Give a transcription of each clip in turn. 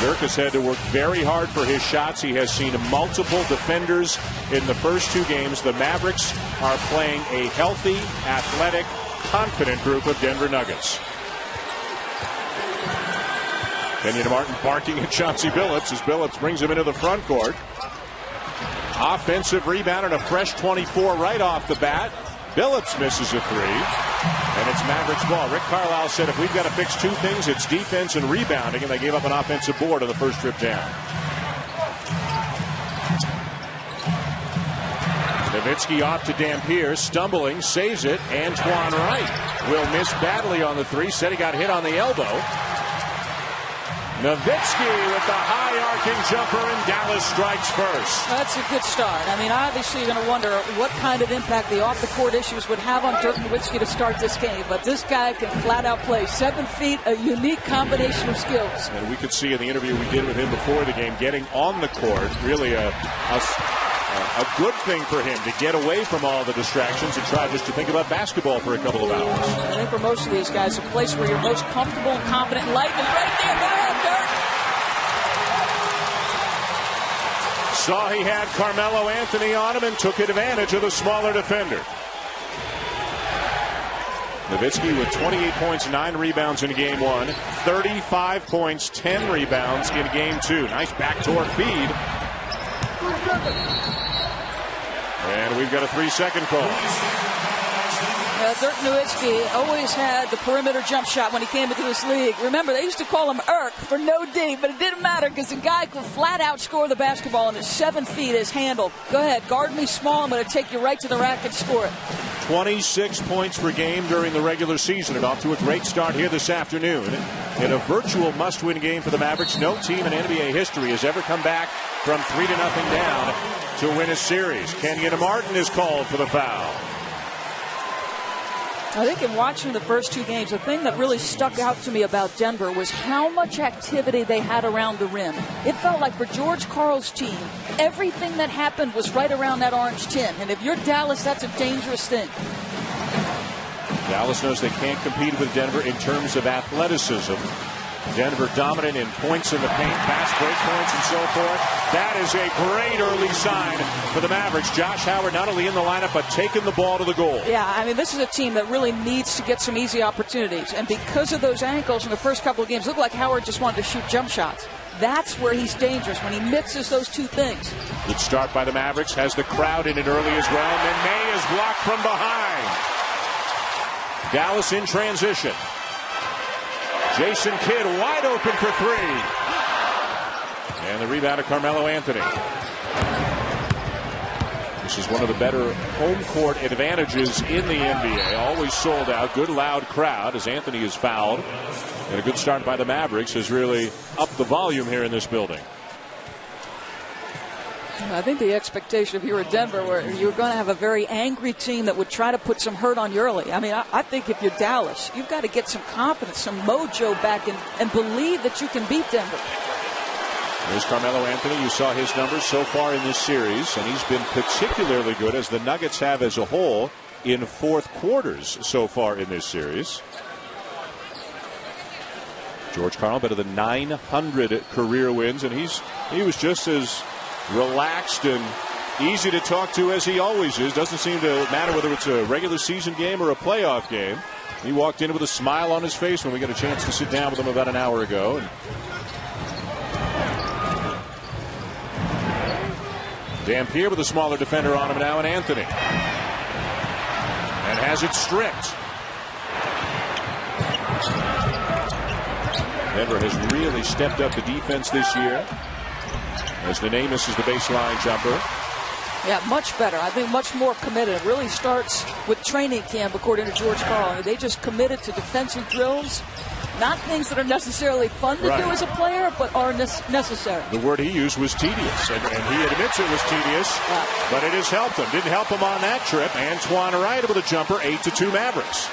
Dirk has had to work very hard for his shots. He has seen multiple defenders in the first two games. The Mavericks are playing a healthy, athletic, confident group of Denver Nuggets. Kenyon Martin barking at Chauncey Billups as Billups brings him into the front court. Offensive rebound and a fresh 24 right off the bat. Billups misses a three, and it's Mavericks ball. Rick Carlisle said if we've got to fix two things, it's defense and rebounding, and they gave up an offensive board on the first trip down. Nowitzki off to Dampier, stumbling, saves it. Antoine Wright will miss badly on the three. Said he got hit on the elbow. Nowitzki with the high arcing jumper, and Dallas strikes first. That's a good start. I mean, obviously you're going to wonder what kind of impact the off-the-court issues would have on Dirk Nowitzki to start this game. But this guy can flat out play. 7 feet, a unique combination of skills. And we could see in the interview we did with him before the game, getting on the court, really a good thing for him to get away from all the distractions and try just to think about basketball for a couple of hours. I think for most of these guys, a place where you're most comfortable and confident. Life is right there. Go ahead, Dirk. Saw he had Carmelo Anthony on him and took advantage of the smaller defender. Nowitzki with 28 points, 9 rebounds in game one, 35 points, 10 rebounds in game two. Nice backdoor feed. And we've got a 3-second call. Dirk Nowitzki always had the perimeter jump shot when he came into this league. Remember, they used to call him Irk for no D, but it didn't matter because the guy could flat out score the basketball, and his 7 feet is handled. Go ahead, guard me small. I'm going to take you right to the rack and score it. 26 points per game during the regular season, and off to a great start here this afternoon. In a virtual must-win game for the Mavericks, no team in NBA history has ever come back from 3-0 down to win a series. Kenyon Martin is called for the foul. I think in watching the first two games, the thing that really stuck out to me about Denver was how much activity they had around the rim. It felt like for George Karl's team, everything that happened was right around that orange tin. And if you're Dallas, that's a dangerous thing. Dallas knows they can't compete with Denver in terms of athleticism. Denver dominant in points in the paint, fast break points, and so forth. That is a great early sign for the Mavericks. Josh Howard not only in the lineup, but taking the ball to the goal. Yeah, I mean, this is a team that really needs to get some easy opportunities. And because of those ankles in the first couple of games, it looked like Howard just wanted to shoot jump shots. That's where he's dangerous, when he mixes those two things. Good start by the Mavericks. Has the crowd in it early as well. And May is blocked from behind. Dallas in transition. Jason Kidd wide open for three. And the rebound of Carmelo Anthony. This is one of the better home court advantages in the NBA. Always sold out. Good loud crowd as Anthony is fouled. And a good start by the Mavericks has really upped the volume here in this building. I think the expectation if you were Denver, where you're going to have a very angry team that would try to put some hurt on you early. I mean, I think if you're Dallas, you've got to get some confidence, some mojo back and believe that you can beat Denver. There's Carmelo Anthony. You saw his numbers so far in this series, and he's been particularly good, as the Nuggets have as a whole, in fourth quarters so far in this series. George Karl, better than 900 career wins, and he was just as relaxed and easy to talk to as he always is. Doesn't seem to matter whether it's a regular season game or a playoff game. He walked in with a smile on his face when we got a chance to sit down with him about an hour ago. And Dampier with a smaller defender on him now, and Anthony. And has it stripped. Denver has really stepped up the defense this year, as Nene misses the baseline jumper. Yeah, much better. I think much more committed. It really starts with training camp, according to George Karl. They just committed to defensive drills. Not things that are necessarily fun to do as a player, but are necessary. The word he used was tedious, and he admits it was tedious, but it has helped him. Didn't help him on that trip. Antoine Wright with a jumper, 8-2 Mavericks.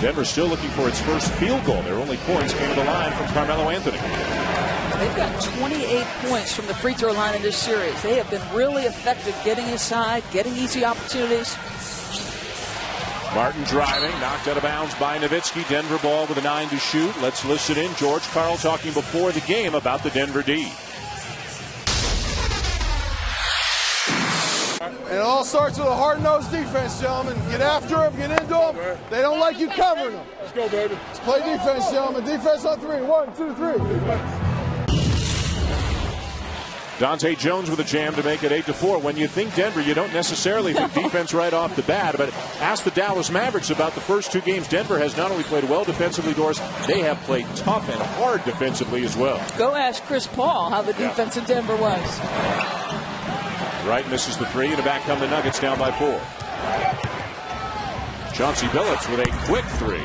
Denver still looking for its first field goal. Their only points came to the line from Carmelo Anthony. They've got 28 points from the free throw line in this series. They have been really effective getting inside, getting easy opportunities. Martin driving, knocked out of bounds by Nowitzki. Denver ball with a 9 to shoot. Let's listen in. George Karl talking before the game about the Denver D. And it all starts with a hard-nosed defense, gentlemen. Get after them, get into them. They don't like you covering them. Let's go, baby. Let's play defense, gentlemen. Defense on 3. 1, 2, 3. Dante Jones with a jam to make it 8-4. When you think Denver, you don't necessarily think defense right off the bat. But ask the Dallas Mavericks about the first 2 games. Denver has not only played well defensively, Doris, they have played tough and hard defensively as well. Go ask Chris Paul how the defense in Denver was. Wright misses the 3, and back come the Nuggets down by 4. Chauncey Billups with a quick 3.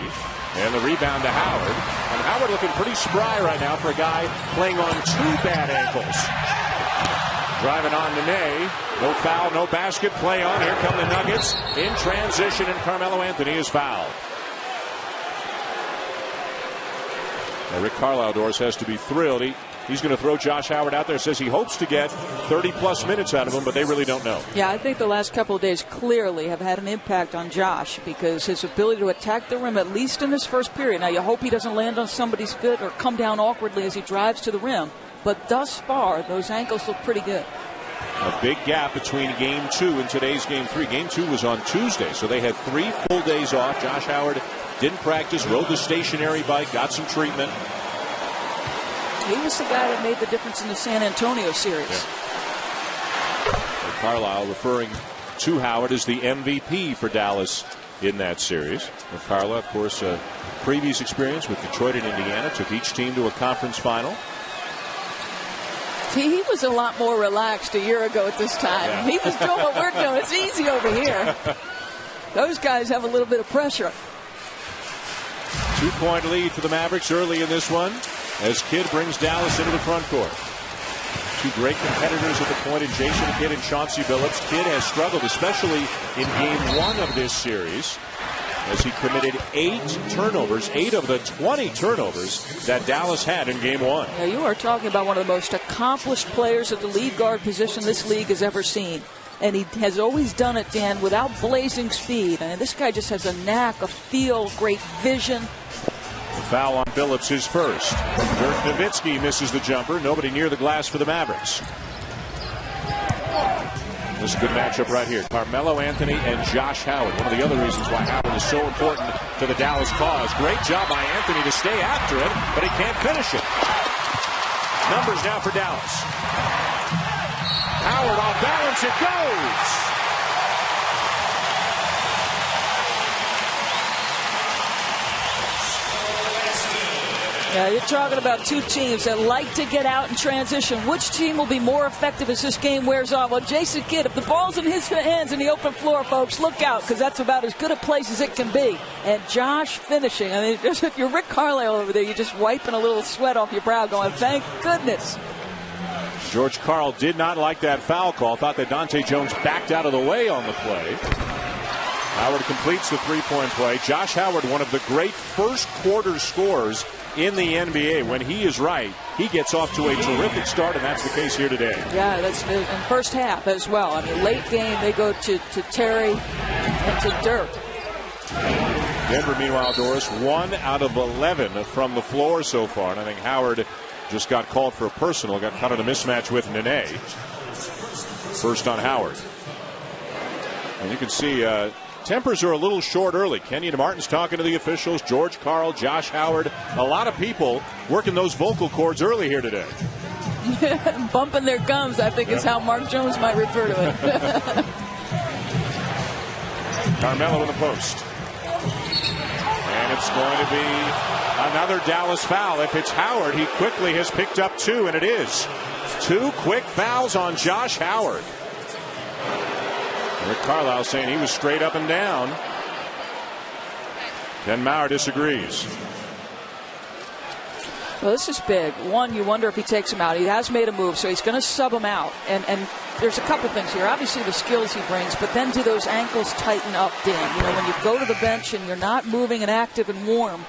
And the rebound to Howard. And Howard looking pretty spry right now for a guy playing on 2 bad ankles. Driving on Nene. No foul, no basket. Play on. Here come the Nuggets in transition, and Carmelo Anthony is fouled. Now Rick Carlisle, Doris, has to be thrilled. He's going to throw Josh Howard out there. Says he hopes to get 30-plus minutes out of him, but they really don't know. Yeah, I think the last couple of days clearly have had an impact on Josh because his ability to attack the rim, at least in this first period. Now, you hope he doesn't land on somebody's foot or come down awkwardly as he drives to the rim. But thus far, those ankles look pretty good. A big gap between Game 2 and today's Game 3. Game 2 was on Tuesday, so they had 3 full days off. Josh Howard didn't practice, rode the stationary bike, got some treatment. He was the guy that made the difference in the San Antonio series. Yeah. Carlisle referring to Howard as the MVP for Dallas in that series. Carlisle, of course, previous experience with Detroit and Indiana, took each team to a conference final. He was a lot more relaxed a year ago at this time. Yeah. He was doing what we're doing. It's easy over here. Those guys have a little bit of pressure. 2-point lead for the Mavericks early in this one as Kidd brings Dallas into the front court. 2 great competitors at the point in Jason Kidd and Chauncey Billups. Kidd has struggled, especially in Game 1 of this series, as he committed 8 turnovers, 8 of the 20 turnovers that Dallas had in Game 1. Now you are talking about one of the most accomplished players at the lead guard position this league has ever seen. And he has always done it, Dan, without blazing speed. And this guy just has a knack, a feel, great vision. The foul on Billups, his first. Dirk Nowitzki misses the jumper. Nobody near the glass for the Mavericks. This is a good matchup right here. Carmelo Anthony and Josh Howard. One of the other reasons why Howard is so important to the Dallas cause. Great job by Anthony to stay after it, but he can't finish it. Numbers now for Dallas. Howard off balance, it goes. Yeah, you're talking about 2 teams that like to get out and transition. Which team will be more effective as this game wears on? Well, Jason Kidd, if the ball's in his hands in the open floor, folks, look out, because that's about as good a place as it can be. And Josh finishing. I mean, if you're Rick Carlisle over there, you're just wiping a little sweat off your brow going, thank goodness. George Karl did not like that foul call. Thought that Dante Jones backed out of the way on the play. Howard completes the 3-point play. Josh Howard, one of the great first quarter scorers in the NBA. When he is right, he gets off to a terrific start, and that's the case here today. Yeah, that's in first half as well. I mean, late game, they go to Terry and to Dirk. Denver, meanwhile, Doris, 1 out of 11 from the floor so far, and I think Howard just got called for a personal, got caught in a mismatch with Nene. First on Howard. And you can see tempers are a little short early. Kenyon Martin's talking to the officials. George Karl, Josh Howard. A lot of people working those vocal cords early here today. Bumping their gums, I think, is how Mark Jones might refer to it. Carmelo in the post. And it's going to be another Dallas foul. If it's Howard, he quickly has picked up 2, and it is. 2 quick fouls on Josh Howard. Rick Carlisle saying he was straight up and down. Then Maurer disagrees. Well, this is big. One, you wonder if he takes him out. He has made a move, so he's going to sub him out. And there's a couple things here. Obviously, the skills he brings, but then do those ankles tighten up, Dan? You know, when you go to the bench and you're not moving and active and warm.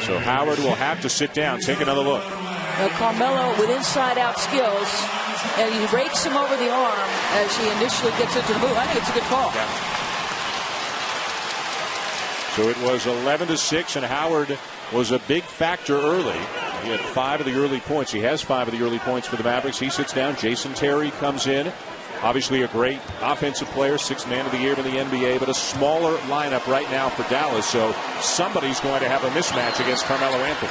So Howard will have to sit down. Take another look. Now, Carmelo with inside-out skills, and he rakes him over the arm as he initially gets into the move. I think it's a good call. Yeah. So it was 11-6, and Howard was a big factor early. He had 5 of the early points. He has 5 of the early points for the Mavericks. He sits down. Jason Terry comes in. Obviously a great offensive player, 6th man of the year in the NBA, but a smaller lineup right now for Dallas. So somebody's going to have a mismatch against Carmelo Anthony.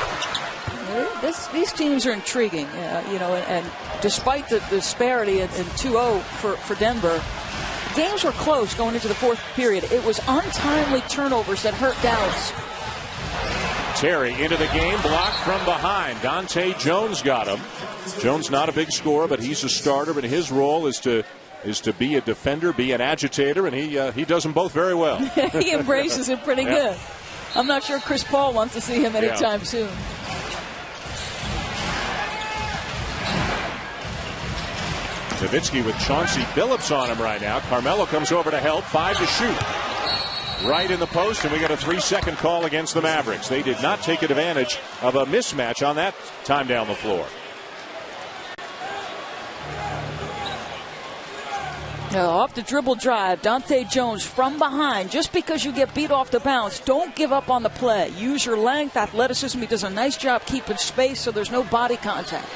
These teams are intriguing, and despite the disparity in 2-0 for Denver, games were close going into the fourth period. It was untimely turnovers that hurt Dallas. Terry into the game, blocked from behind. Dante Jones got him. Jones not a big scorer, but he's a starter, but his role is to be a defender, be an agitator, and he does them both very well. He embraces it pretty good. I'm not sure Chris Paul wants to see him anytime soon. Nowitzki with Chauncey Billups on him right now. Carmelo comes over to help. 5 to shoot. Right in the post, and we got a 3-second call against the Mavericks. They did not take advantage of a mismatch on that time down the floor. Off the dribble drive, Dante Jones from behind. Just because you get beat off the bounce, don't give up on the play. Use your length, athleticism. He does a nice job keeping space so there's no body contact.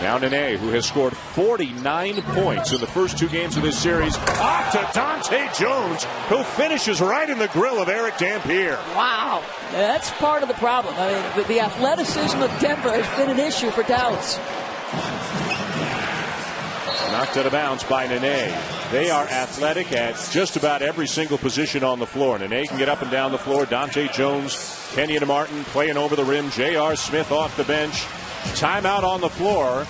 Now Nene, who has scored 49 points in the first 2 games of this series. Off to Dante Jones, who finishes right in the grill of Eric Dampier. Wow. That's part of the problem. I mean, the athleticism of Denver has been an issue for Dallas. Knocked out of bounds by Nene. They are athletic at just about every single position on the floor. Nene can get up and down the floor. Dante Jones, Kenyon Martin playing over the rim. J.R. Smith off the bench. Timeout on the floor.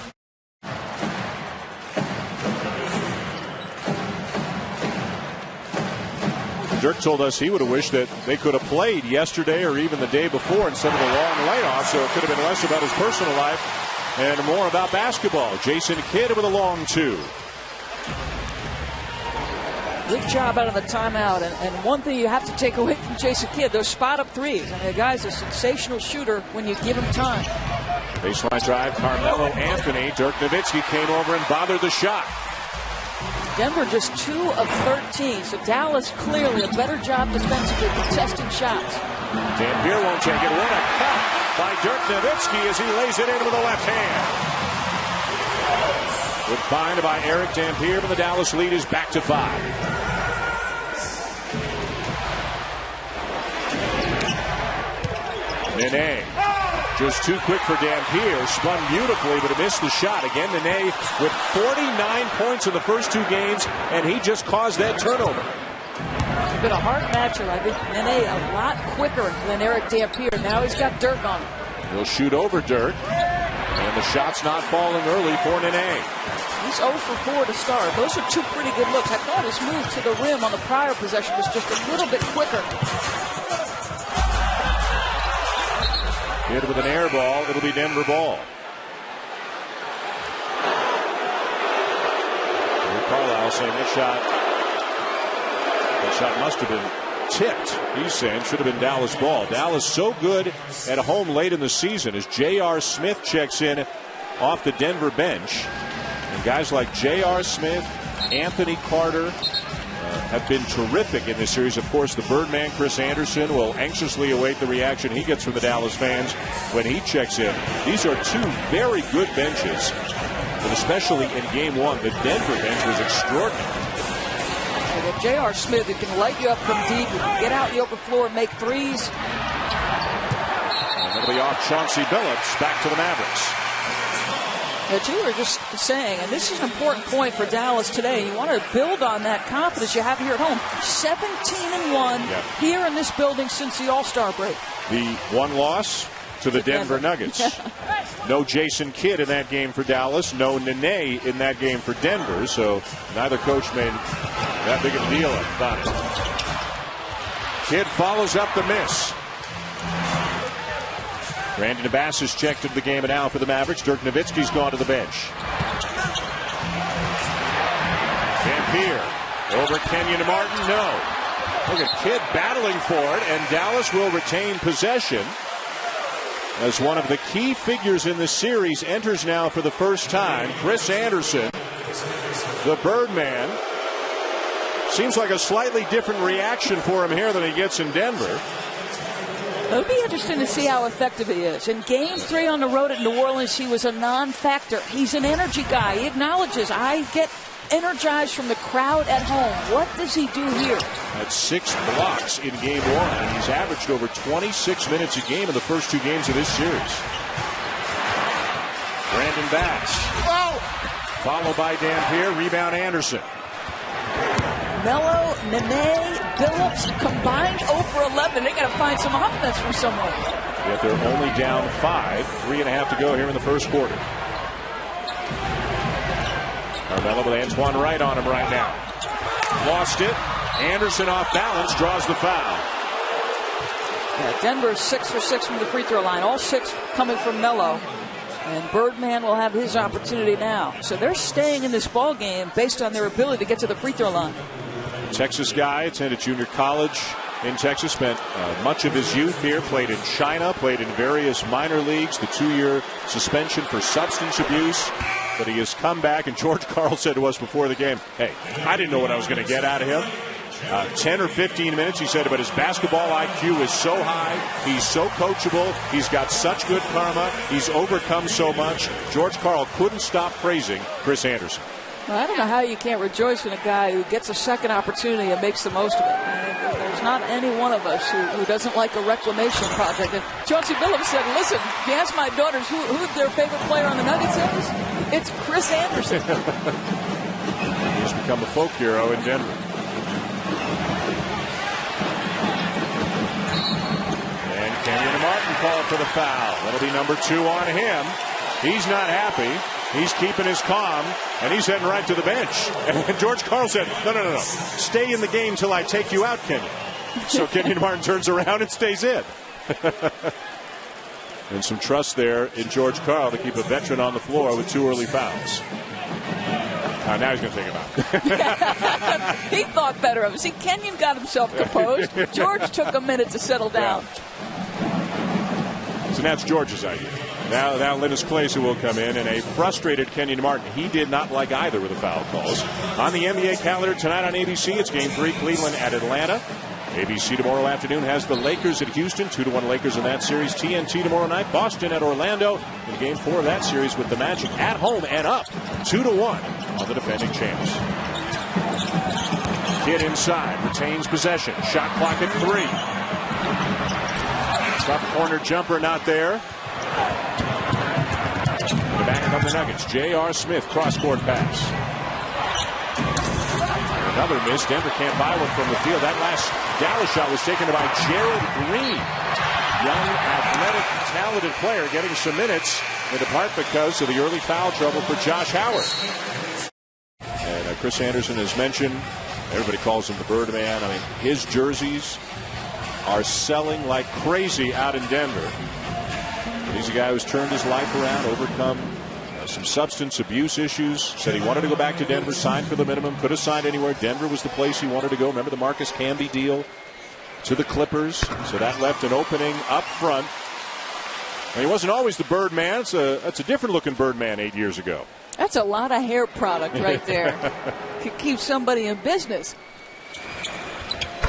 Dirk told us he would have wished that they could have played yesterday or even the day before instead of a long layoff, so it could have been less about his personal life and more about basketball. Jason Kidd with a long 2. Good job out of the timeout. And one thing you have to take away from Jason Kidd, those spot-up threes. I mean, the guy's a sensational shooter when you give him time. Baseline drive, Carmelo Anthony. Dirk Nowitzki came over and bothered the shot. Denver just 2 of 13, so Dallas clearly a better job defensively contesting shots. Dampier won't take it. What a cut by Dirk Nowitzki as he lays it in with the left hand. Good find by Eric Dampier, but the Dallas lead is back to 5. Nene, just too quick for Dampier. Spun beautifully, but it missed the shot. Again, Nene with 49 points in the first 2 games, and he just caused that turnover. It's been a hard matchup. I think Nene a lot quicker than Eric Dampier. Now he's got Dirk on him. He'll shoot over Dirk, and the shot's not falling early for Nene. He's 0 for 4 to start. Those are 2 pretty good looks. I thought his move to the rim on the prior possession was just a little bit quicker. Hit with an air ball. It'll be Denver ball. Carlisle saying that shot must have been tipped. He's saying should have been Dallas ball. Dallas so good at home late in the season as J.R. Smith checks in off the Denver bench. And guys like J.R. Smith, Anthony Carter have been terrific in this series. Of course, the Birdman, Chris Anderson, will anxiously await the reaction he gets from the Dallas fans when he checks in. These are 2 very good benches, but especially in Game 1, the Denver bench was extraordinary. J.R. Smith, who can light you up from deep, who can get out in the open floor and make threes. And it'll be off Chauncey Billups, back to the Mavericks. That you were just saying, and this is an important point for Dallas today. You want to build on that confidence you have here at home. 17-1 here in this building since the All-Star break. The one loss to the Denver Nuggets. No Jason Kidd in that game for Dallas. No Nene in that game for Denver. So neither coach made that big of a deal about it. Kidd follows up the miss. Brandon Abbas has checked into the game now for the Mavericks. Dirk Nowitzki's gone to the bench. Dampier over Kenyon Martin. No. Look at Kidd battling for it, and Dallas will retain possession as one of the key figures in the series enters now for the first time. Chris Anderson, the Birdman, Seems like a slightly different reaction for him here than he gets in Denver. It'll be interesting to see how effective he is. In Game 3 on the road at New Orleans, he was a non-factor. He's an energy guy. He acknowledges, I get energized from the crowd at home. What does he do here? Had 6 blocks in Game 1, and he's averaged over 26 minutes a game in the first 2 games of this series. Brandon Bass. Oh! Followed by Dampier. Rebound Anderson. Melo, Nene, Billups combined 0 for 11. They got to find some offense from somewhere. Yet they're only down 5. 3.5 to go here in the first quarter. Melo with Antoine Wright on him right now. Lost it. Anderson off balance, draws the foul. Yeah, Denver's 6 for 6 from the free throw line. All 6 coming from Melo. And Birdman will have his opportunity now. So they're staying in this ball game based on their ability to get to the free throw line. Texas guy, attended junior college in Texas, spent much of his youth here, played in China, played in various minor leagues, the 2-year suspension for substance abuse. But he has come back, and George Karl said to us before the game, hey, I didn't know what I was going to get out of him. 10 or 15 minutes, he said, but his basketball IQ is so high. He's so coachable. He's got such good karma. He's overcome so much. George Karl couldn't stop praising Chris Anderson. Well, I don't know how you can't rejoice when a guy who gets a second opportunity and makes the most of it. There's not any one of us who doesn't like a reclamation project. And Chauncey Billups said, listen, if you ask my daughters who their favorite player on the Nuggets is, it's Chris Anderson. He's become a folk hero in Denver. And Kenyon Martin called for the foul. That'll be number 2 on him. He's not happy. He's keeping his calm, and he's heading right to the bench. And George Karl said, no. Stay in the game till I take you out, Kenyon. So Kenyon Martin turns around and stays in. And some trust there in George Karl to keep a veteran on the floor with 2 early fouls. Now he's going to take him out. He thought better of it. See, Kenyon got himself composed. George took a minute to settle down. So that's George's idea. Now Linus Claes will come in, and a frustrated Kenyon Martin. He did not like either of the foul calls. On the NBA calendar tonight on ABC, it's Game 3, Cleveland at Atlanta. ABC tomorrow afternoon has the Lakers at Houston, 2-1 Lakers in that series. TNT tomorrow night, Boston at Orlando in Game 4 of that series with the Magic at home and up 2-1 on the defending champs. Kidd inside, retains possession. Shot clock at 3. Tough corner jumper not there. The back of the Nuggets, J.R. Smith, cross-court pass. Another miss. Denver can't buy one from the field. That last Dallas shot was taken by Gerald Green. Young, athletic, talented player getting some minutes, in part because of the early foul trouble for Josh Howard. And Chris Anderson has mentioned, everybody calls him the Birdman. I mean, his jerseys are selling like crazy out in Denver. He's a guy who's turned his life around, overcome some substance abuse issues. Said he wanted to go back to Denver, signed for the minimum, could have signed anywhere. Denver was the place he wanted to go. Remember the Marcus Camby deal to the Clippers? So that left an opening up front. And he wasn't always the Birdman. That's a different looking Birdman 8 years ago. That's a lot of hair product right there. Could keep somebody in business.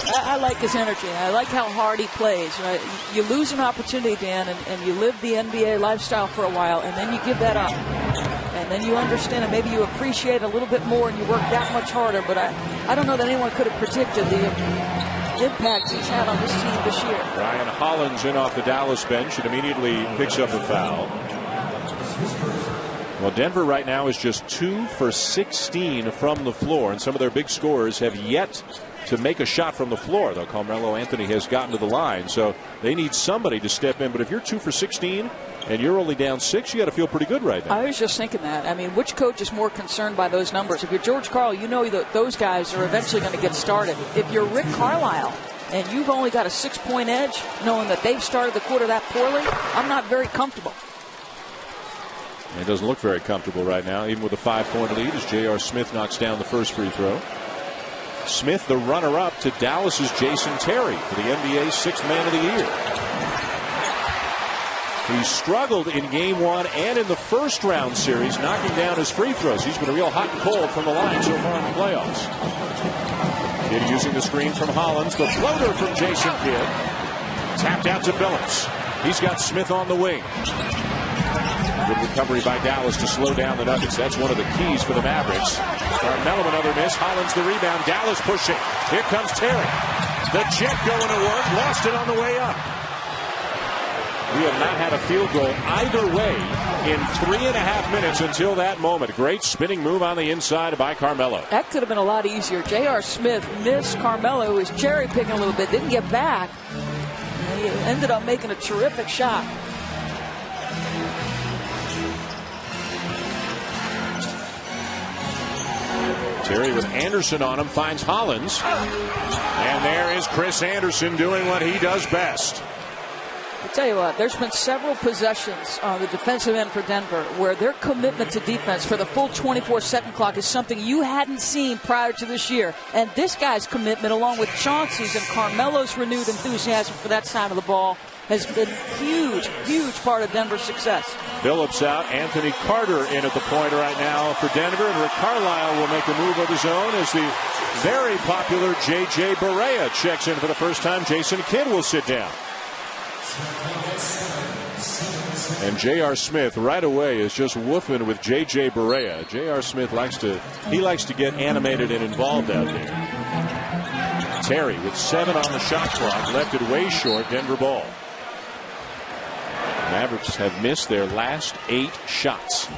I like his energy. I like how hard he plays. Right? You lose an opportunity, Dan, and you live the NBA lifestyle for a while, and then you give that up. And then you understand it. Maybe you appreciate it a little bit more, and you work that much harder. But I don't know that anyone could have predicted the impact he's had on this team this year. Ryan Hollins in off the Dallas bench and immediately picks up a foul. Well, Denver right now is just 2 for 16 from the floor, and some of their big scorers have yet to make a shot from the floor, though. Carmelo Anthony has gotten to the line, so they need somebody to step in. But if you're 2 for 16 and you're only down 6, you got to feel pretty good right now. I was just thinking that. I mean, which coach is more concerned by those numbers? If you're George Karl, you know that those guys are eventually going to get started. If you're Rick Carlisle and you've only got a 6-point edge, knowing that they've started the quarter that poorly, I'm not very comfortable. It doesn't look very comfortable right now, even with a 5-point lead, as J.R. Smith knocks down the first free throw. Smith, the runner-up to Dallas's Jason Terry for the NBA 6th Man of the Year. He struggled in Game 1 and in the first round series, knocking down his free throws. He's been real hot and cold from the line so far in the playoffs. Kidd using the screen from Hollins. The floater from Jason Kidd. Tapped out to Billups. He's got Smith on the wing. Good recovery by Dallas to slow down the Nuggets. That's one of the keys for the Mavericks. Melo another miss. Hollins the rebound. Dallas pushing. Here comes Terry. The jet going to work. Lost it on the way up. We have not had a field goal either way in 3.5 minutes until that moment. Great spinning move on the inside by Carmelo. That could have been a lot easier. J.R. Smith missed Carmelo, who was cherry picking a little bit, didn't get back. And he ended up making a terrific shot. Terry with Anderson on him, finds Hollins. And there is Chris Anderson doing what he does best. I'll tell you what, there's been several possessions on the defensive end for Denver where their commitment to defense for the full 24-second clock is something you hadn't seen prior to this year. And this guy's commitment, along with Chauncey's and Carmelo's renewed enthusiasm for that side of the ball, has been huge, huge part of Denver's success. Billups out. Anthony Carter in at the point right now for Denver. And Rick Carlisle will make a move of his own as the very popular J.J. Barea checks in for the first time. Jason Kidd will sit down. And J.R. Smith right away is just woofing with J.J. Barea. J.R. Smith likes to get animated and involved out there. Terry with 7 on the shot clock, left it way short. Denver ball. Mavericks have missed their last 8 shots.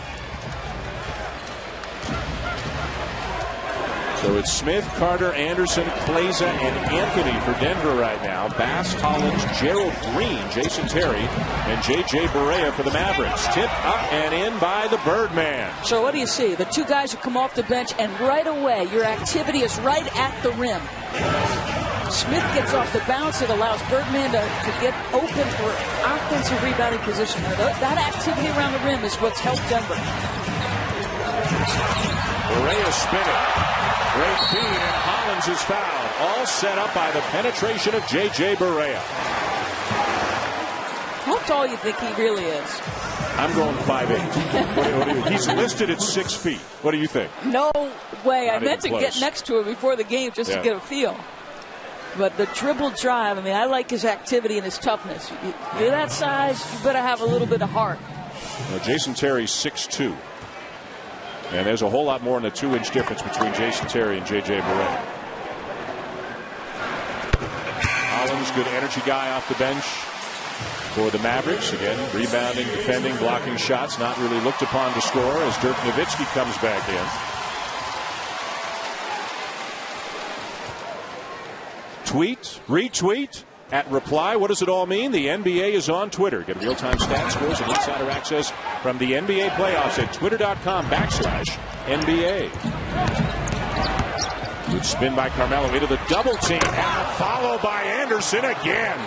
So it's Smith, Carter, Anderson, Kleza, and Anthony for Denver right now. Bass, Hollins, Gerald Green, Jason Terry, and J.J. Barea for the Mavericks. Tip up and in by the Birdman. So what do you see? The two guys who come off the bench, and right away your activity is right at the rim. Smith gets off the bounce. It allows Birdman to get open for offensive rebounding position. That activity around the rim is what's helped Denver. Barea spinning. Great feed, and Hollins is fouled. All set up by the penetration of J.J. Barea. How tall do you think he really is? I'm going 5'8". He's listed at 6 feet. What do you think? No way. Not I meant to get next to him before the game just to get a feel. But the dribble drive, I mean, I like his activity and his toughness. You're that size, you better have a little bit of heart. Well, Jason Terry's 6'2". And there's a whole lot more than a 2-inch difference between Jason Terry and J.J. Barea. Hollins, good energy guy off the bench for the Mavericks. Again, rebounding, defending, blocking shots. Not really looked upon to score as Dirk Nowitzki comes back in. Tweet, retweet, at reply. What does it all mean? The NBA is on Twitter. Get real-time stats, scores, and insider access from the NBA playoffs at twitter.com/NBA. Good spin by Carmelo into the double team, and a follow by Anderson again.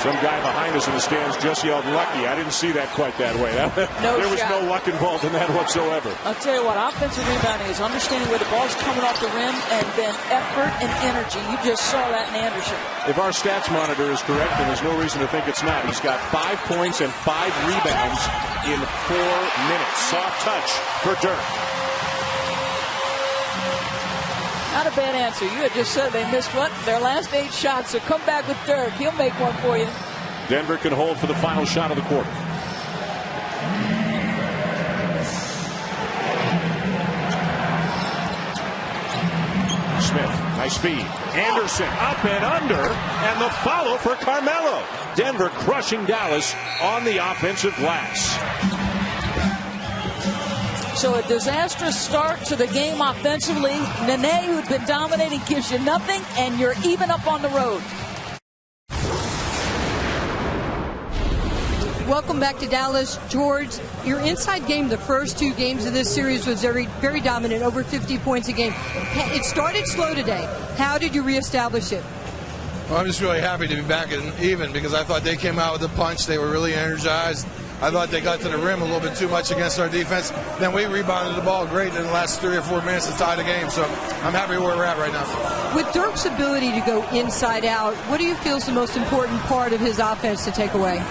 Some guy behind us in the stands just yelled lucky. I didn't see that quite that way. There was no luck involved in that whatsoever. I'll tell you what, offensive rebounding is understanding where the ball's coming off the rim and then effort and energy. You just saw that in Anderson. If our stats monitor is correct, and there's no reason to think it's not, he's got 5 points and 5 rebounds in 4 minutes. Soft touch for Dirk. Not a bad answer. You had just said they missed their last 8 shots. So come back with Dirk. He'll make one for you. Denver can hold for the final shot of the quarter. Smith, nice feed. Anderson up and under, and the follow for Carmelo. Denver crushing Dallas on the offensive glass. So a disastrous start to the game offensively. Nene, who'd been dominating, gives you nothing, and you're even up on the road. Welcome back to Dallas. George, your inside game the first 2 games of this series was very, very dominant, over 50 points a game. It started slow today. How did you reestablish it? Well, I'm just really happy to be back and even because I thought they came out with a punch. They were really energized. I thought they got to the rim a little bit too much against our defense. Then we rebounded the ball great in the last 3 or 4 minutes to tie the game. So I'm happy where we're at right now. With Dirk's ability to go inside out, what do you feel is the most important part of his offense to take away?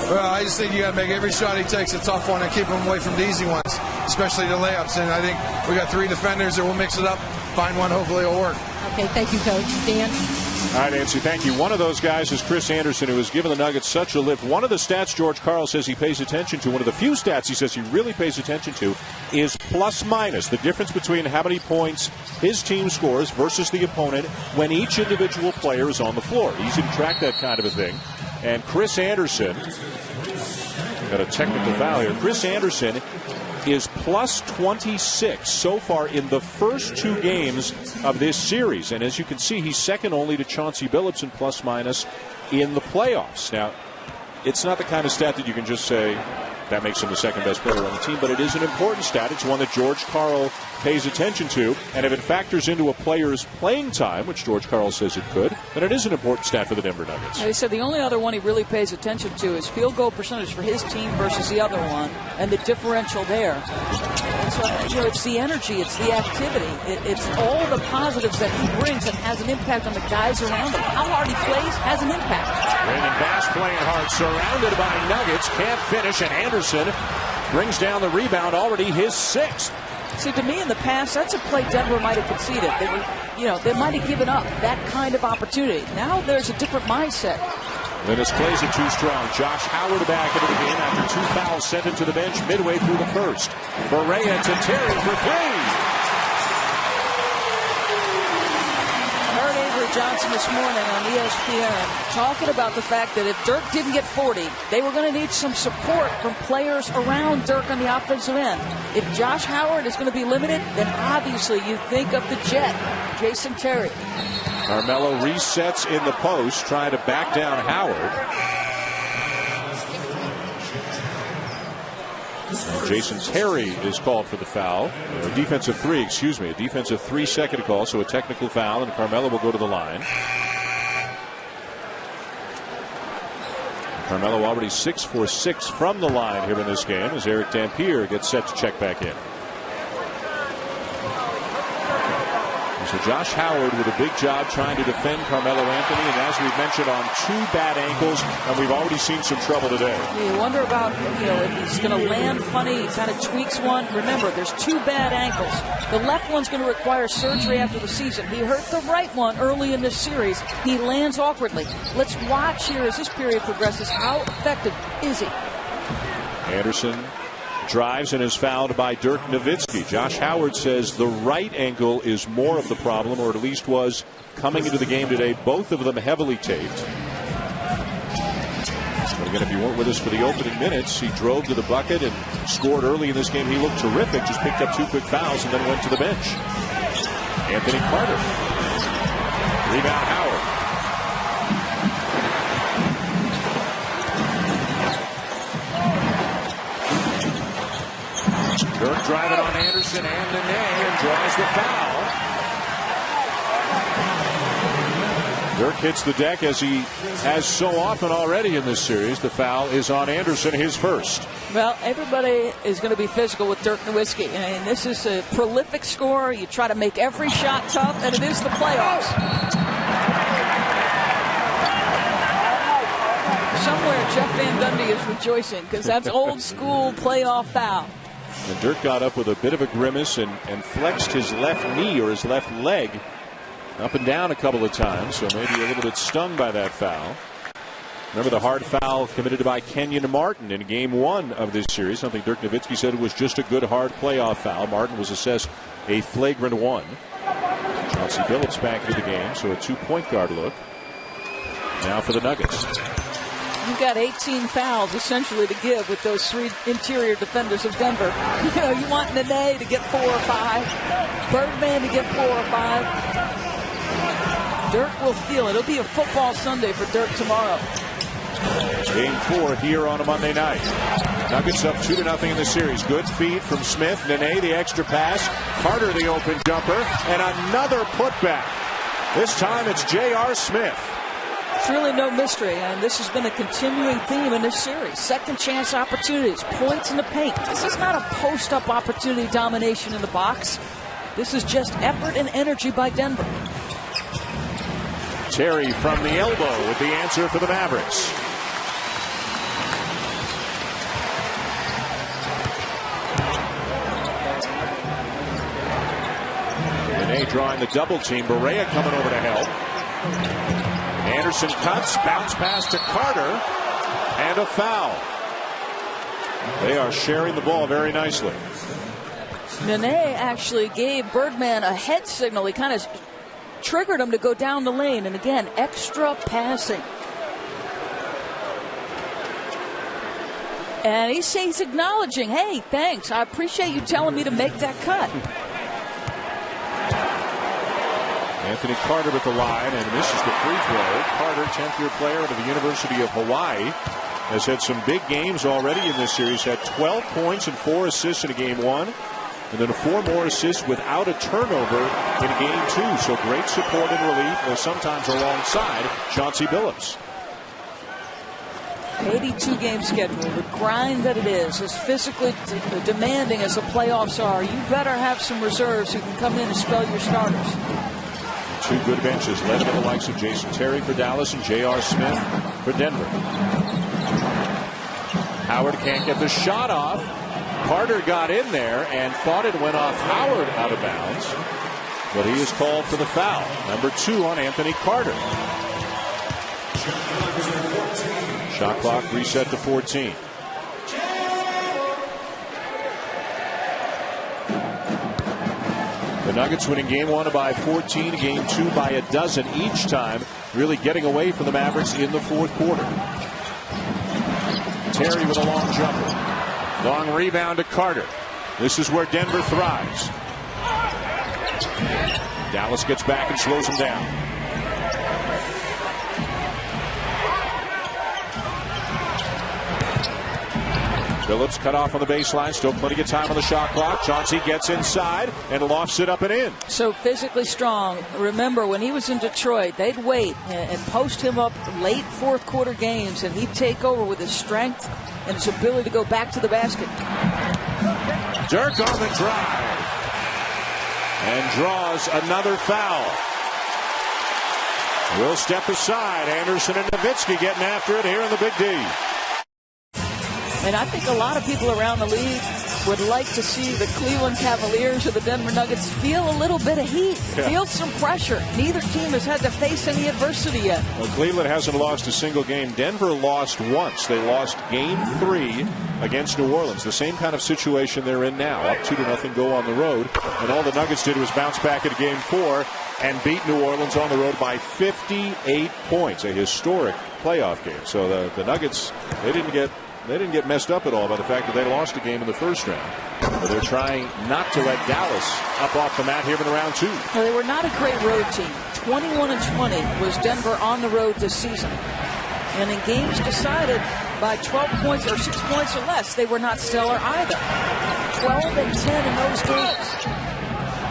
Well, I just think you got to make every shot he takes a tough one and keep him away from the easy ones. especially the layups. And I think we got 3 defenders that will mix it up, find one, hopefully it'll work. Okay, thank you, Coach. Dan? All right, Nancy, thank you. One of those guys is Chris Anderson, who has given the Nuggets such a lift. One of the stats George Karl says he pays attention to, one of the few stats he says he really pays attention to, is plus minus, the difference between how many points his team scores versus the opponent when each individual player is on the floor. Easy to track that kind of a thing. And Chris Anderson, got a technical foul here. Chris Anderson is plus 26 so far in the first 2 games of this series. And as you can see, he's second only to Chauncey Billups in plus minus in the playoffs. Now, it's not the kind of stat that you can just say that makes him the second best player on the team, but it is an important stat. It's one that George Karl pays attention to, and if it factors into a player's playing time, which George Karl says it could, then it is an important stat for the Denver Nuggets. He said the only other one he really pays attention to is field goal percentage for his team versus the other one, and the differential there. And so, it's the energy, it's the activity, it's all the positives that he brings and has an impact on the guys around him. How hard he plays has an impact. Raymond Bass playing hard, surrounded by Nuggets, can't finish, and Anderson brings down the rebound, already his 6th. See, to me in the past, that's a play Denver might have conceded. They might have given up that kind of opportunity. Now there's a different mindset. Linus plays it too strong. Josh Howard back into the game after 2 fouls sent him to the bench midway through the first. Berea to Terry for 3. Johnson this morning on ESPN talking about the fact that if Dirk didn't get 40, they were going to need some support from players around Dirk on the offensive end. If Josh Howard is going to be limited, then obviously you think of the Jet, Jason Terry. Carmelo resets in the post, trying to back down Howard. Jason Terry is called for the foul. A defensive 3, a defensive 3 second call, so a technical foul, and Carmelo will go to the line. Carmelo already 6 for 6 from the line here in this game as Eric Dampier gets set to check back in. So Josh Howard with a big job trying to defend Carmelo Anthony, and as we've mentioned, on 2 bad ankles, and we've already seen some trouble today. You wonder about, if he's going to land funny, he kind of tweaks one. Remember, there's 2 bad ankles. The left one's going to require surgery after the season. He hurt the right one early in this series. He lands awkwardly. Let's watch here as this period progresses. How effective is he? Anderson drives and is fouled by Dirk Nowitzki. Josh Howard says the right ankle is more of the problem, or at least was coming into the game today. Both of them heavily taped. But again, if you weren't with us for the opening minutes, he drove to the bucket and scored early in this game. He looked terrific, just picked up 2 quick fouls and then went to the bench. Anthony Carter. Rebound Howard. Dirk driving on Anderson and Nene and draws the foul. Dirk hits the deck as he has so often already in this series. The foul is on Anderson, his first. Well, everybody is going to be physical with Dirk Nowitzki. And this is a prolific scorer. You try to make every shot tough, and it is the playoffs. Somewhere Jeff Van Gundy is rejoicing because that's old school playoff foul. And Dirk got up with a bit of a grimace and flexed his left knee or his left leg up and down a couple of times, so maybe a little bit stung by that foul. Remember the hard foul committed by Kenyon Martin in Game 1 of this series, something Dirk Nowitzki said was just a good hard playoff foul. Martin was assessed a flagrant 1. Chauncey Billups back into the game, so a 2-point guard look. Now for the Nuggets. You've got 18 fouls essentially to give with those 3 interior defenders of Denver. You want Nene to get 4 or 5, Birdman to get 4 or 5. Dirk will feel it. It'll be a football Sunday for Dirk tomorrow. Game 4 here on a Monday night. Nuggets up 2-0 in the series. Good feed from Smith. Nene the extra pass. Carter the open jumper. And another putback. This time it's J.R. Smith. It's really no mystery, and this has been a continuing theme in this series. Second chance opportunities, points in the paint. This is not a post-up opportunity domination in the box. This is just effort and energy by Denver. Terry from the elbow with the answer for the Mavericks. Nene drawing the double team. Berea coming over to help. Anderson cuts, bounce pass to Carter, and a foul. They are sharing the ball very nicely. Nene actually gave Birdman a head signal. He kind of triggered him to go down the lane. And again, extra passing. And he's acknowledging, hey, thanks. I appreciate you telling me to make that cut. Anthony Carter with the line, and misses the free throw. Carter, 10th-year player out of the University of Hawaii, has had some big games already in this series. Had 12 points and 4 assists in Game 1. And then 4 more assists without a turnover in Game 2. So great support and relief, sometimes alongside Chauncey Billups. 82-game schedule, the grind that it is, as physically demanding as the playoffs are. You better have some reserves who can come in and spell your starters. 2 good benches, led by the likes of Jason Terry for Dallas and J.R. Smith for Denver. Howard can't get the shot off. Carter got in there and thought it went off Howard out of bounds. But he is called for the foul. Number 2 on Anthony Carter. Shot clock reset to 14. The Nuggets winning Game 1 by 14, Game 2 by a dozen each time, really getting away from the Mavericks in the fourth quarter. Terry with a long jumper. Long rebound to Carter. This is where Denver thrives. Dallas gets back and slows him down. Billups cut off on the baseline. Still plenty of time on the shot clock. Chauncey gets inside and lofts it up and in. So physically strong. Remember, when he was in Detroit, they'd wait and post him up late fourth quarter games, and he'd take over with his strength and his ability to go back to the basket. Dirk on the drive and draws another foul. Will step aside. Anderson and Nowitzki getting after it here in the Big D. And I think a lot of people around the league would like to see the Cleveland Cavaliers or the Denver Nuggets feel a little bit of heat, feel some pressure. Neither team has had to face any adversity yet. Well, Cleveland hasn't lost a single game. Denver lost once. They lost Game 3 against New Orleans. The same kind of situation they're in now. Up 2-0 go on the road. And all the Nuggets did was bounce back at Game 4 and beat New Orleans on the road by 58 points. A historic playoff game. So the Nuggets, they didn't get messed up at all by the fact that they lost a game in the first round. But they're trying not to let Dallas up off the mat here in round 2. Well, they were not a great road team. 21-20 was Denver on the road this season. And in games decided by 12 points or 6 points or less, they were not stellar either. 12-10 in those games.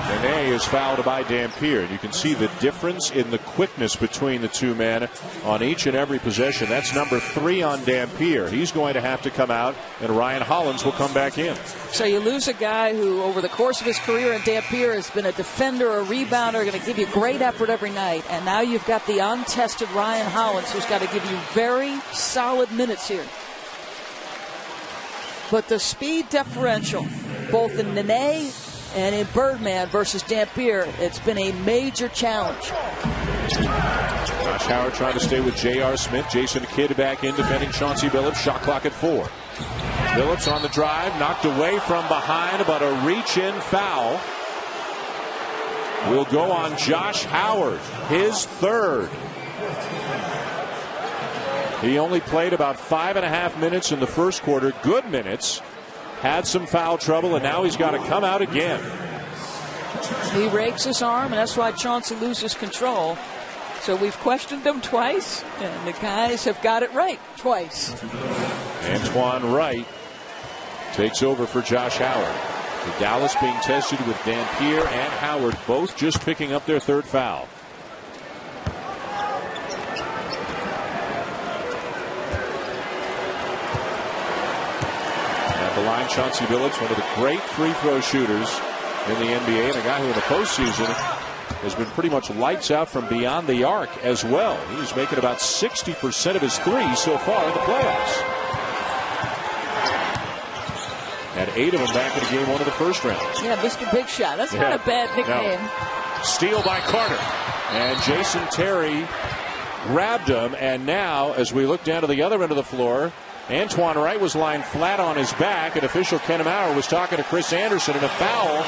Nene is fouled by Dampier. You can see the difference in the quickness between the two men on each and every possession. That's number 3 on Dampier. He's going to have to come out, and Ryan Hollins will come back in. So you lose a guy who, over the course of his career in Dampier, has been a defender, a rebounder, going to give you great effort every night. And now you've got the untested Ryan Hollins, who's got to give you very solid minutes here. But the speed differential, both in Nene and in Birdman versus Dampier, it's been a major challenge. Josh Howard trying to stay with J.R. Smith. Jason Kidd back in defending Chauncey Billups. Shot clock at 4. Billups on the drive, knocked away from behind, but a reach-in foul will go on Josh Howard, his 3rd. He only played about 5.5 minutes in the first quarter. Good minutes. Had some foul trouble, and now he's got to come out again. He rakes his arm, and that's why Chauncey loses control. So we've questioned him twice, and the guys have got it right twice. Antoine Wright takes over for Josh Howard. The Dallas being tested with Dampier and Howard both just picking up their 3rd foul. The line, Chauncey Billups, one of the great free throw shooters in the NBA, and a guy who in the postseason has been pretty much lights out from beyond the arc as well. He's making about 60% of his threes so far in the playoffs. Had 8 of them back in Game 1 of the first round. Yeah, Mr. Big Shot. That's not a bad nickname. No. Steal by Carter. And Jason Terry grabbed him. And now, as we look down to the other end of the floor, Antoine Wright was lying flat on his back, and official Ken Maurer was talking to Chris Anderson, and a foul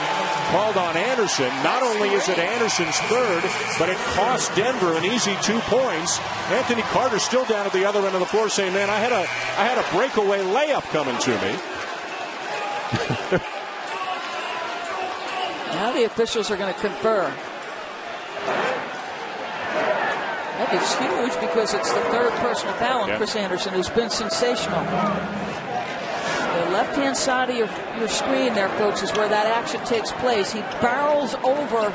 called on Anderson. Not only is it Anderson's third, but it cost Denver an easy 2 points. Anthony Carter still down at the other end of the floor saying, man, I had a breakaway layup coming to me. Now the officials are going to confer. That is huge because it's the third personal foul on Chris Anderson, who's been sensational. The left-hand side of your screen there, folks, is where that action takes place. He barrels over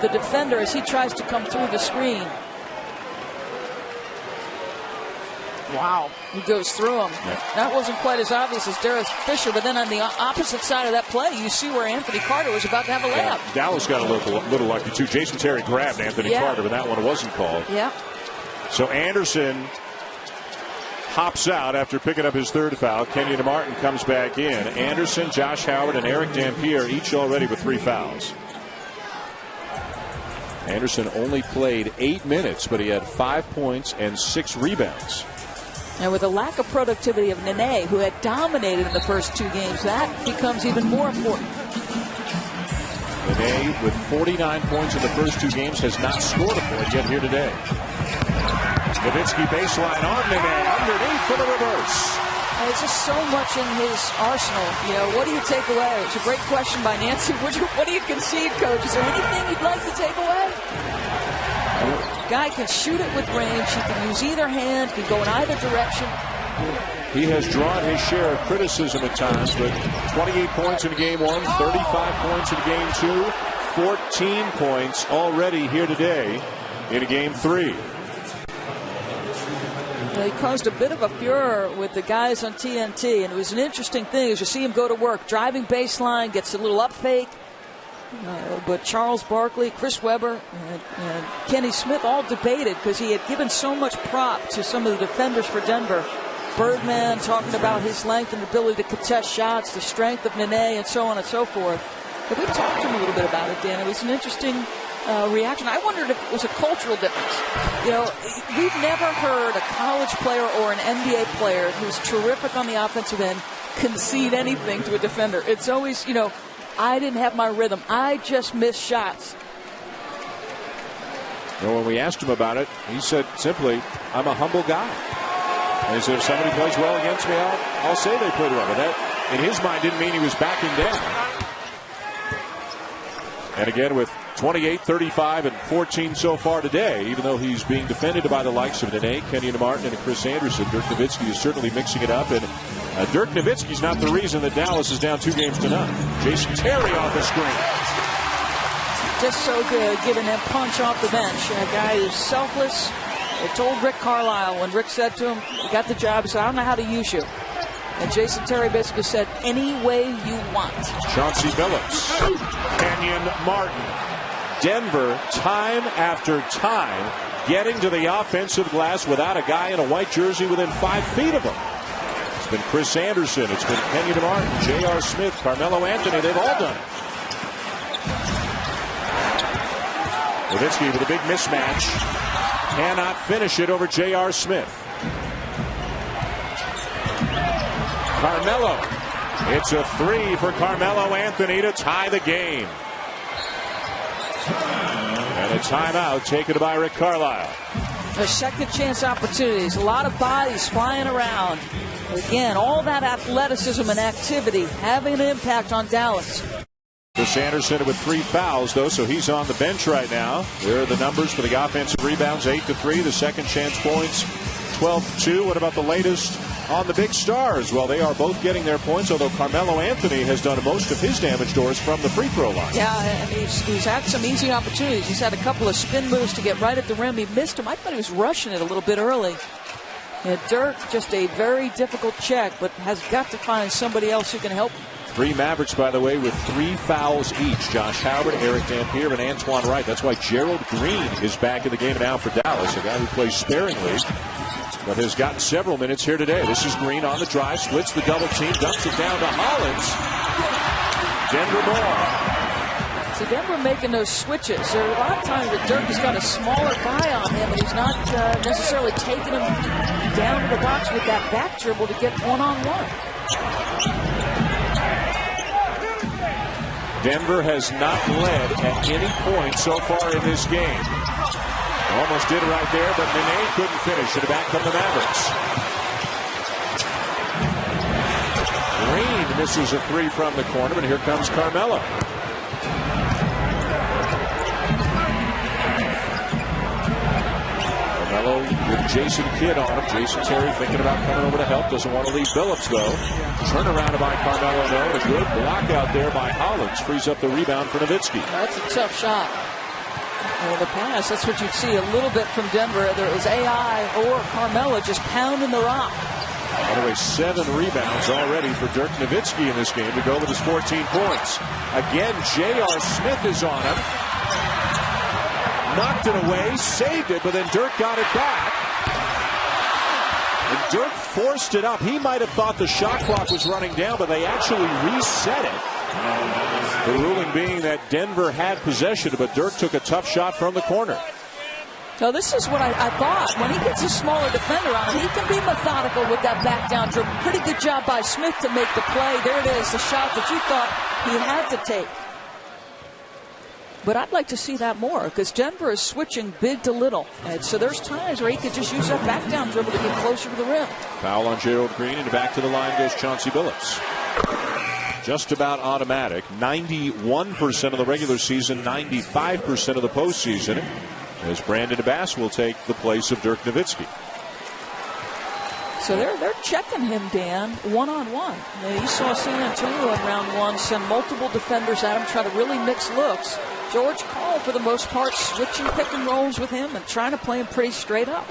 the defender as he tries to come through the screen. Wow. He goes through him. Yeah. That wasn't quite as obvious as Derek Fisher, but then on the opposite side of that play, you see where Anthony Carter was about to have a layup. Yeah. Dallas got a little lucky, too. Jason Terry grabbed Anthony Carter, but that one wasn't called. Yeah. So Anderson hops out after picking up his third foul. Kenyon Martin comes back in. Anderson, Josh Howard, and Eric Dampier each already with 3 fouls. Anderson only played 8 minutes, but he had 5 points and 6 rebounds. And with the lack of productivity of Nene, who had dominated in the first 2 games, that becomes even more important. Nene, with 49 points in the first 2 games, has not scored a point yet here today. Nowitzki baseline on Nene, underneath for the reverse. There's just so much in his arsenal. You know, what do you take away? It's a great question by Nancy. What do you concede, Coach? Is there anything you'd like to take away? Guy can shoot it with range. He can use either hand. Can go in either direction. He has drawn his share of criticism at times, but 28 points in game 1, 35 points in game 2, 14 points already here today in game 3. He caused a bit of a furor with the guys on TNT, and it was an interesting thing as you see him go to work. Driving baseline, gets a little up fake. But Charles Barkley, Chris Webber, and Kenny Smith all debated because he had given so much prop to some of the defenders for Denver. Birdman talking about his length and ability to contest shots, the strength of Nene, and so on and so forth. But we talked to him a little bit about it, Dan. It was an interesting reaction. I wondered if it was a cultural difference. You know, we've never heard a college player or an NBA player who's terrific on the offensive end concede anything to a defender. It's always, you know, I didn't have my rhythm. I just missed shots. Well, when we asked him about it, he said simply, I'm a humble guy. And he said, if somebody plays well against me, I'll say they played well. But that, in his mind, didn't mean he was backing down. And again, with 28, 35, and 14 so far today, even though he's being defended by the likes of Nene, Kenyon Martin, and Chris Anderson, Dirk Nowitzki is certainly mixing it up. And Dirk Nowitzki's not the reason that Dallas is down 2 games to none. Jason Terry off the screen. Just so good, giving him punch off the bench. A guy who's selfless. They told Rick Carlisle when Rick said to him, you got the job, he said, I don't know how to use you. And Jason Terry basically said, any way you want. Chauncey Billups, Kenyon Martin. Denver, time after time, getting to the offensive glass without a guy in a white jersey within 5 feet of him. It's been Chris Anderson, it's been Kenyon Martin, J.R. Smith, Carmelo Anthony, they've all done it. Nowitzki with a big mismatch. Cannot finish it over J.R. Smith. Carmelo. It's a 3 for Carmelo Anthony to tie the game. And a timeout taken by Rick Carlisle. The second chance opportunities. A lot of bodies flying around. Again, all that athleticism and activity having an impact on Dallas. Chris Anderson with 3 fouls, though, so he's on the bench right now. There are the numbers for the offensive rebounds, 8-3. The second chance points, 12-2. What about the latest on the big stars? Well, they are both getting their points, although Carmelo Anthony has done most of his damage doors from the free throw line. Yeah, and he's had some easy opportunities. He's had a couple of spin moves to get right at the rim. He missed them. I thought he was rushing it a little bit early. And Dirk, just a very difficult check, but has got to find somebody else who can help him. 3 Mavericks, by the way, with 3 fouls each. Josh Howard, Eric Dampier, and Antoine Wright. That's why Gerald Green is back in the game now for Dallas, a guy who plays sparingly, but has gotten several minutes here today. This is Green on the drive, splits the double team, dumps it down to Hollins. Denver ball. So Denver making those switches. There are a lot of times that Dirk has got a smaller guy on him, and he's not necessarily taking him down to the box with that back dribble to get one-on-one. Denver has not led at any point so far in this game. Almost did right there, but Nene couldn't finish, and back come the Mavericks. Green misses a three from the corner, but here comes Carmelo. Melo with Jason Kidd on him. Jason Terry thinking about coming over to help. Doesn't want to leave Billups, though. Turnaround by Carmelo, though. And a good block out there by Hollins. Frees up the rebound for Nowitzki. That's a tough shot. Well, the pass, that's what you'd see a little bit from Denver. There was AI or Carmelo just pounding the rock. By the way, 7 rebounds already for Dirk Nowitzki in this game to go with his 14 points. Again, J.R. Smith is on him. Knocked it away, saved it, but then Dirk got it back. And Dirk forced it up. He might have thought the shot clock was running down, but they actually reset it. The ruling being that Denver had possession, but Dirk took a tough shot from the corner. So this is what I thought. When he gets a smaller defender on him, he can be methodical with that back down dribble. Pretty good job by Smith to make the play. There it is, the shot that you thought he had to take. But I'd like to see that more because Denver is switching big to little. And so there's times where he could just use that back down dribble to get closer to the rim. Foul on Gerald Green, and back to the line goes Chauncey Billups. Just about automatic. 91% of the regular season, 95% of the postseason. As Brandon Abbas will take the place of Dirk Nowitzki. So they're checking him, Dan, one-on-one. You saw San Antonio in round one send multiple defenders at him, try to really mix looks. George Karl, for the most part, switching pick and rolls with him and trying to play him pretty straight up.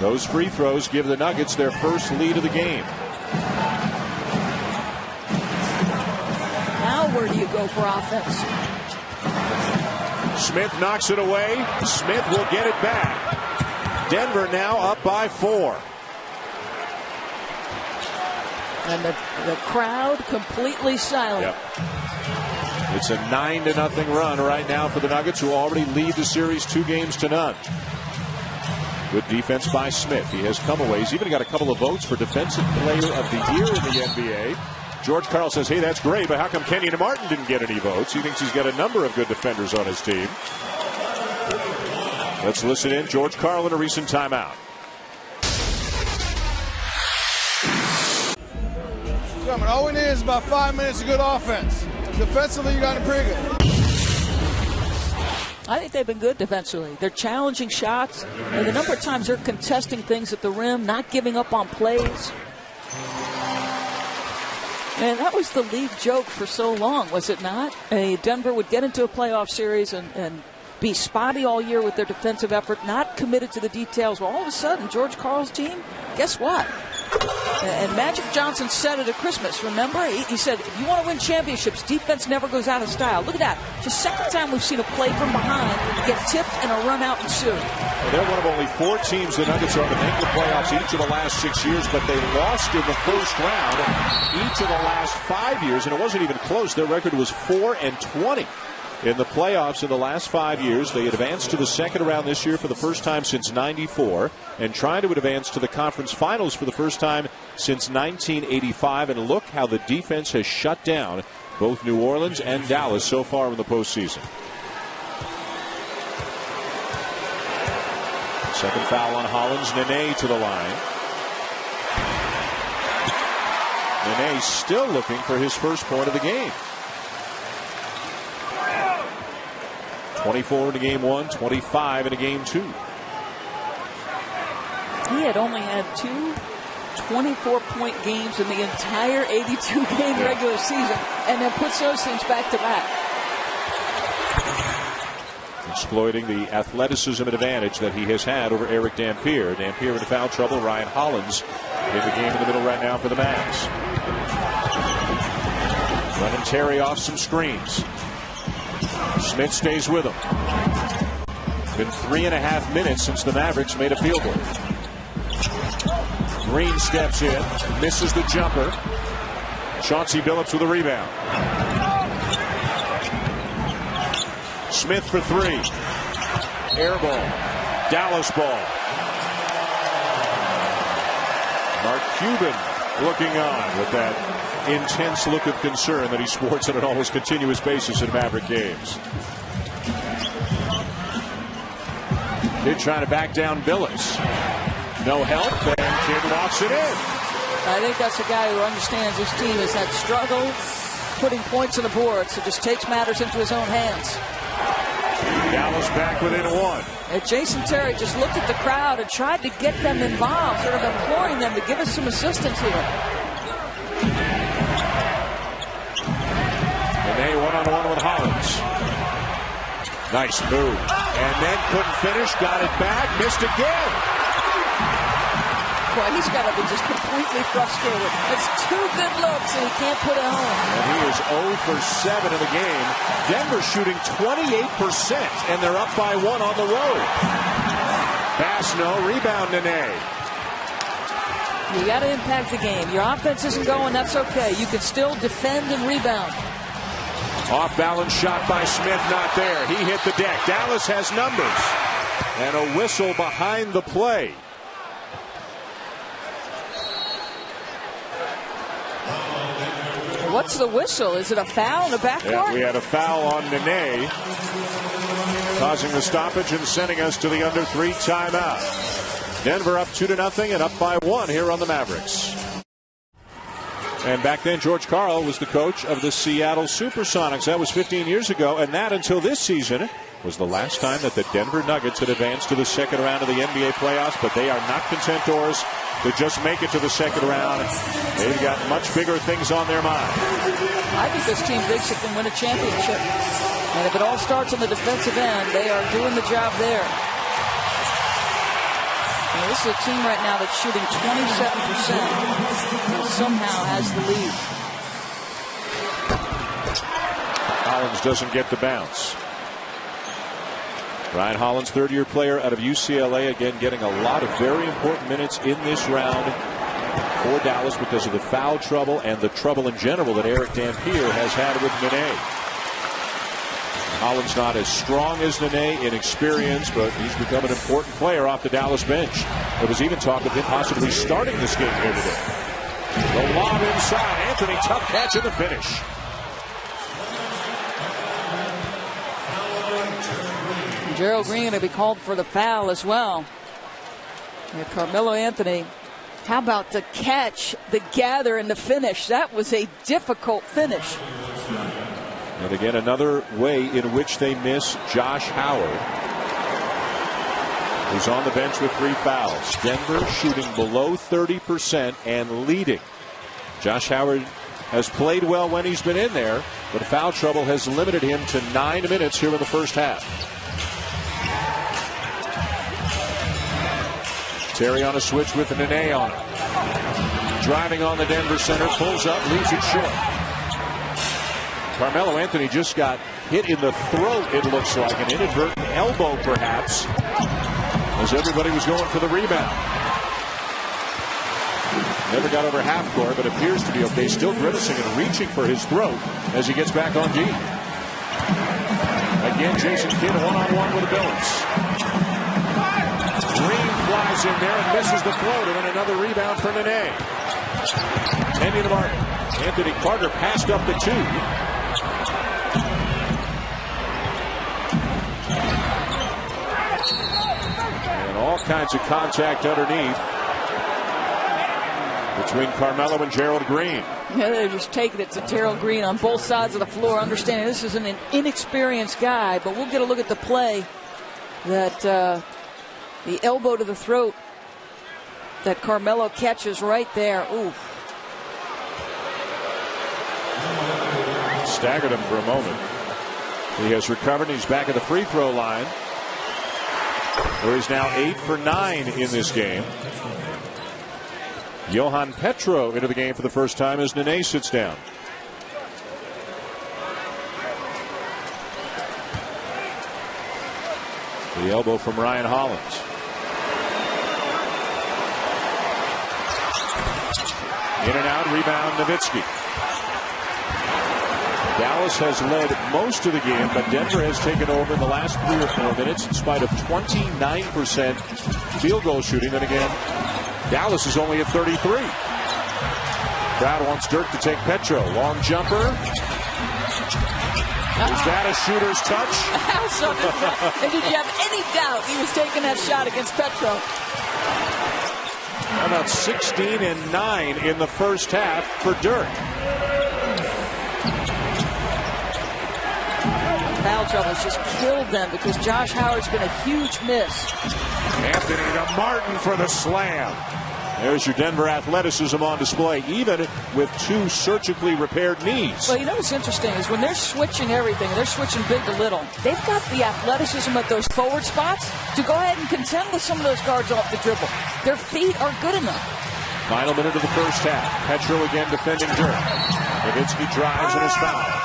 Those free throws give the Nuggets their first lead of the game. Now where do you go for offense? Smith knocks it away. Smith will get it back. Denver now up by 4. And the crowd completely silent. Yep. It's a 9-0 run right now for the Nuggets, who already lead the series 2-0. Good defense by Smith. He has come away. He's even got a couple of votes for Defensive Player of the Year in the NBA. George Karl says, hey, that's great, but how come Kenyon Martin didn't get any votes? He thinks he's got a number of good defenders on his team. Let's listen in. George Karl in a recent timeout. All we need is about 5 minutes of good offense. Defensively, you got it pretty good. I think they've been good defensively. They're challenging shots. And the number of times they're contesting things at the rim, not giving up on plays. And that was the league joke for so long, was it not? Denver would get into a playoff series and be spotty all year with their defensive effort, not committed to the details. Well, all of a sudden, George Karl's team, guess what? And Magic Johnson said it at Christmas, remember? He said, if you want to win championships, defense never goes out of style. Look at that. Just second time we've seen a play from behind get tipped and a run out ensue. Well, they're one of only 4 teams the Nuggets are to make the playoffs each of the last 6 years, but they lost in the first round each of the last 5 years, and it wasn't even close. Their record was 4-20. In the playoffs in the last 5 years, they advanced to the second round this year for the first time since '94, and trying to advance to the conference finals for the first time since 1985. And look how the defense has shut down both New Orleans and Dallas so far in the postseason. Second foul on Hollins. Nene to the line. Nene still looking for his first point of the game. 24 in game 1, 25 in game 2. He had only had 2 24-point games in the entire 82-game regular season, and then puts those things back to back. Exploiting the athleticism advantage that he has had over Eric Dampier. Dampier into foul trouble. Ryan Hollins in the game in the middle right now for the Mavs. Running Terry off some screens. Smith stays with him. Been 3.5 minutes since the Mavericks made a field goal. Green steps in, misses the jumper. Chauncey Billups with a rebound. Smith for three. Air ball. Dallas ball. Mark Cuban looking on with that intense look of concern that he sports on an almost continuous basis in Maverick games. Kid trying to back down Billis. No help, and Kid walks it in. I think that's a guy who understands his team has had struggle putting points on the board, so just takes matters into his own hands. Dallas back within one. And Jason Terry just looked at the crowd and tried to get them involved, sort of imploring them to give us some assistance here. And they one-on-one with Hollins. Nice move. And then couldn't finish, got it back, missed again. Boy, he's got to be just completely frustrated. It's 2 good looks and he can't put it home. And he is 0 for 7 in the game. Denver shooting 28%, and they're up by 1 on the road. Pass no, rebound Nene. You got to impact the game. Your offense isn't going, that's okay. You can still defend and rebound. Off-balance shot by Smith, not there. He hit the deck. Dallas has numbers. And a whistle behind the play. What's the whistle? Is it a foul in the backcourt? Yeah, we had a foul on Nene, causing the stoppage and sending us to the under 3 timeout. Denver up 2-0 and up by 1 here on the Mavericks. And back then, George Karl was the coach of the Seattle Supersonics. That was 15 years ago, and that until this season was the last time that the Denver Nuggets had advanced to the second round of the NBA playoffs, but they are not contenders to just make it to the second round. They've got much bigger things on their mind. I think this team thinks it can win a championship. And if it all starts on the defensive end, they are doing the job there. And this is a team right now that's shooting 27% and somehow has the lead. Hollins doesn't get the bounce. Ryan Hollins, third-year player out of UCLA, again getting a lot of very important minutes in this round for Dallas because of the foul trouble and the trouble in general that Eric Dampier has had with Nene. Hollins not as strong as Nene in experience, but he's become an important player off the Dallas bench. There was even talk of him possibly starting this game here today. The lob inside. Anthony, tough catch in the finish. Gerald Green going to be called for the foul as well. And Carmelo Anthony, how about the catch, the gather, and the finish? That was a difficult finish. And again, another way in which they miss Josh Howard, who's on the bench with 3 fouls. Denver shooting below 30% and leading. Josh Howard has played well when he's been in there, but foul trouble has limited him to 9 minutes here in the first half. Terry on a switch with Nene on it. Driving on the Denver center, pulls up, leaves it short. Carmelo Anthony just got hit in the throat, it looks like. An inadvertent elbow, perhaps, as everybody was going for the rebound. Never got over half court, but appears to be okay. Still grimacing and reaching for his throat as he gets back on D. Again, Jason Kidd one-on-one with Billis. Green flies in there and misses the float, and then another rebound for Nene. Ending the mark. Anthony Carter passed up the 2. And all kinds of contact underneath between Carmelo and Gerald Green. Yeah, they're just taking it to Gerald Green on both sides of the floor, understanding this is an inexperienced guy, but we'll get a look at the play that the elbow to the throat that Carmelo catches right there. Ooh. Staggered him for a moment. He has recovered. He's back at the free throw line, where he's now 8 for 9 in this game. Johan Petro into the game for the first time as Nene sits down. The elbow from Ryan Hollins. In and out, rebound Nowitzki. Dallas has led most of the game, but Denver has taken over in the last 3 or 4 minutes in spite of 29% field goal shooting. Then again, Dallas is only at 33. Crowd wants Dirk to take Petro. Long jumper. Is that a shooter's touch? And did you have any doubt he was taking that shot against Petro? How about 16 and 9 in the first half for Dirk? Foul trouble has just killed them because Josh Howard's been a huge miss. Anthony to Martin for the slam. There's your Denver athleticism on display, even with 2 surgically repaired knees. Well, you know what's interesting is when they're switching everything, they're switching big to little, they've got the athleticism at those forward spots to go ahead and contend with some of those guards off the dribble. Their feet are good enough. Final minute of the first half. Petro again defending Dirk. Nowitzki drives and is fouled.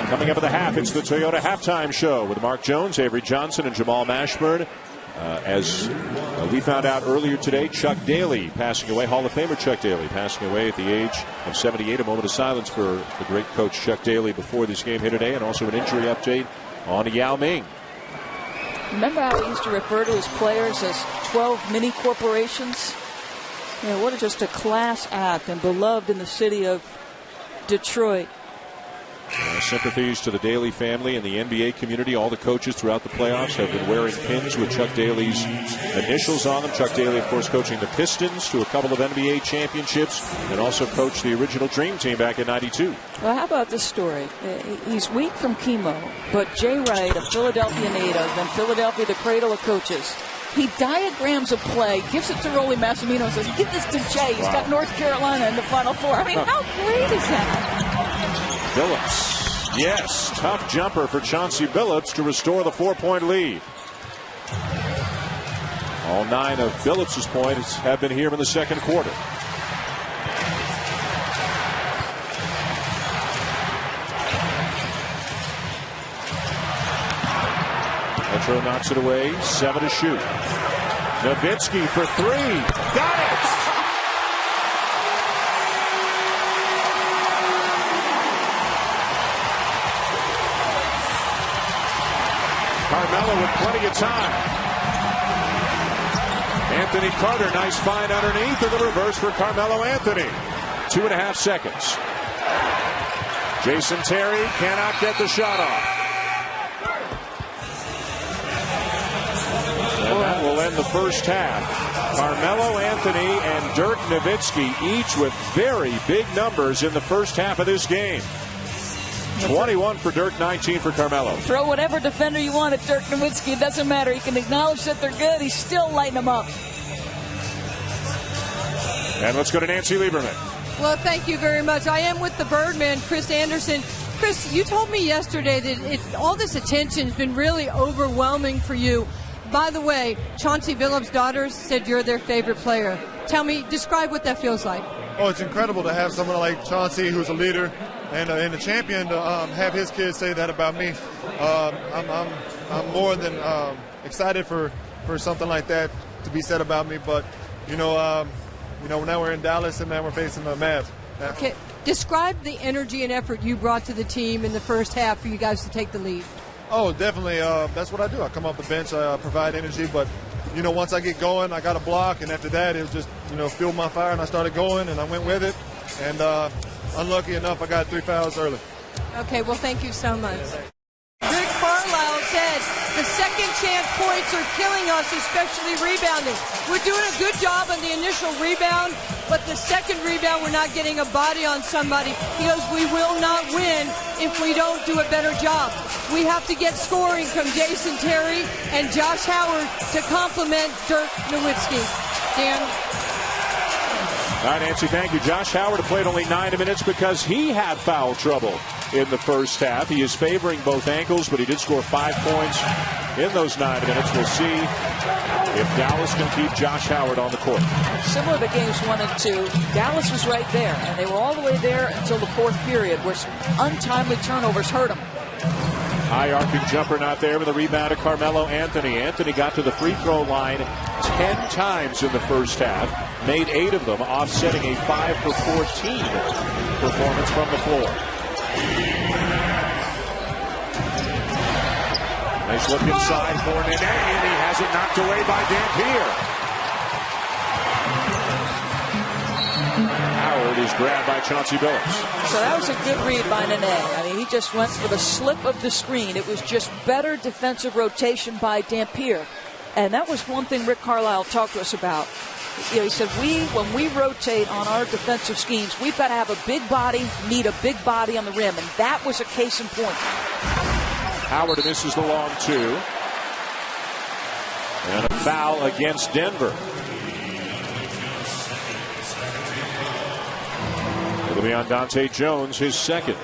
Coming up at the half, it's the Toyota Halftime Show with Mark Jones, Avery Johnson, and Jamal Mashburn. As we found out earlier today, Chuck Daly passing away, Hall of Famer Chuck Daly passing away at the age of 78. A moment of silence for the great coach Chuck Daly before this game here today, and also an injury update on Yao Ming. Remember how he used to refer to his players as 12 mini corporations? Yeah, what just a class act and beloved in the city of Detroit. Sympathies to the Daly family and the NBA community. All the coaches throughout the playoffs have been wearing pins with Chuck Daly's initials on them. Chuck Daly, of course, coaching the Pistons to a couple of NBA championships and also coached the original Dream Team back in '92. Well, how about this story? He's weak from chemo, but Jay Wright, a Philadelphia native, and Philadelphia, the cradle of coaches, he diagrams a play, gives it to Rolly Massimino, and says, give this to Jay. He's got North Carolina in the Final Four. I mean, how great is that? Billups. Yes, tough jumper for Chauncey Billups to restore the 4-point lead. All 9 of Billups' points have been here in the second quarter. Petro knocks it away, 7 to shoot. Nowitzki for 3. Got it! Carmelo with plenty of time. Anthony Carter, nice find underneath, and the reverse for Carmelo Anthony. 2.5 seconds. Jason Terry cannot get the shot off. And that will end the first half. Carmelo Anthony and Dirk Nowitzki each with very big numbers in the first half of this game. 21 for Dirk, 19 for Carmelo. Throw whatever defender you want at Dirk Nowitzki. It doesn't matter. He can acknowledge that they're good. He's still lighting them up. And let's go to Nancy Lieberman. Well, thank you very much. I am with the Birdman, Chris Anderson. Chris, you told me yesterday that all this attention has been really overwhelming for you. By the way, Chauncey Billups' daughters said you're their favorite player. Tell me, describe what that feels like. Oh, it's incredible to have someone like Chauncey, who's a leader and a champion, to have his kids say that about me. I'm more than excited for something like that to be said about me. But now we're in Dallas and now we're facing the Mavs. Okay, describe the energy and effort you brought to the team in the first half for you guys to take the lead. Oh, definitely. That's what I do. I come off the bench, I provide energy, but once I get going, I got a block, and after that, it was just fueled my fire, and I started going, and I went with it. And unlucky enough, I got 3 fouls early. Okay, well, thank you so much. Rick Carlisle says the second chance points are killing us, especially rebounding. We're doing a good job on the initial rebound, but the second rebound, we're not getting a body on somebody. He goes, we will not win if we don't do a better job. We have to get scoring from Jason Terry and Josh Howard to complement Dirk Nowitzki. Dan? All right, Nancy, thank you. Josh Howard played only 9 minutes because he had foul trouble in the first half. He is favoring both ankles, but he did score 5 points in those 9 minutes. We'll see if Dallas can keep Josh Howard on the court. Similar to games 1 and 2, Dallas was right there, and they were all the way there until the fourth period, where some untimely turnovers hurt them. High arcing jumper not there, with the rebound to Carmelo Anthony. Anthony got to the free throw line 10 times in the first half, made 8 of them, offsetting a 5 for 14 performance from the floor. Nice look inside for Nene, and he has it knocked away by Dampier. Howard is grabbed by Chauncey Billups. So that was a good read by Nene. I mean, he just went for the slip of the screen. It was just better defensive rotation by Dampier. And that was one thing Rick Carlisle talked to us about. You know, he said, when we rotate on our defensive schemes, we've got to have a big body, meet a big body on the rim. And that was a case in point. Howard misses the long 2. And a foul against Denver. It'll be on Dante Jones, his second.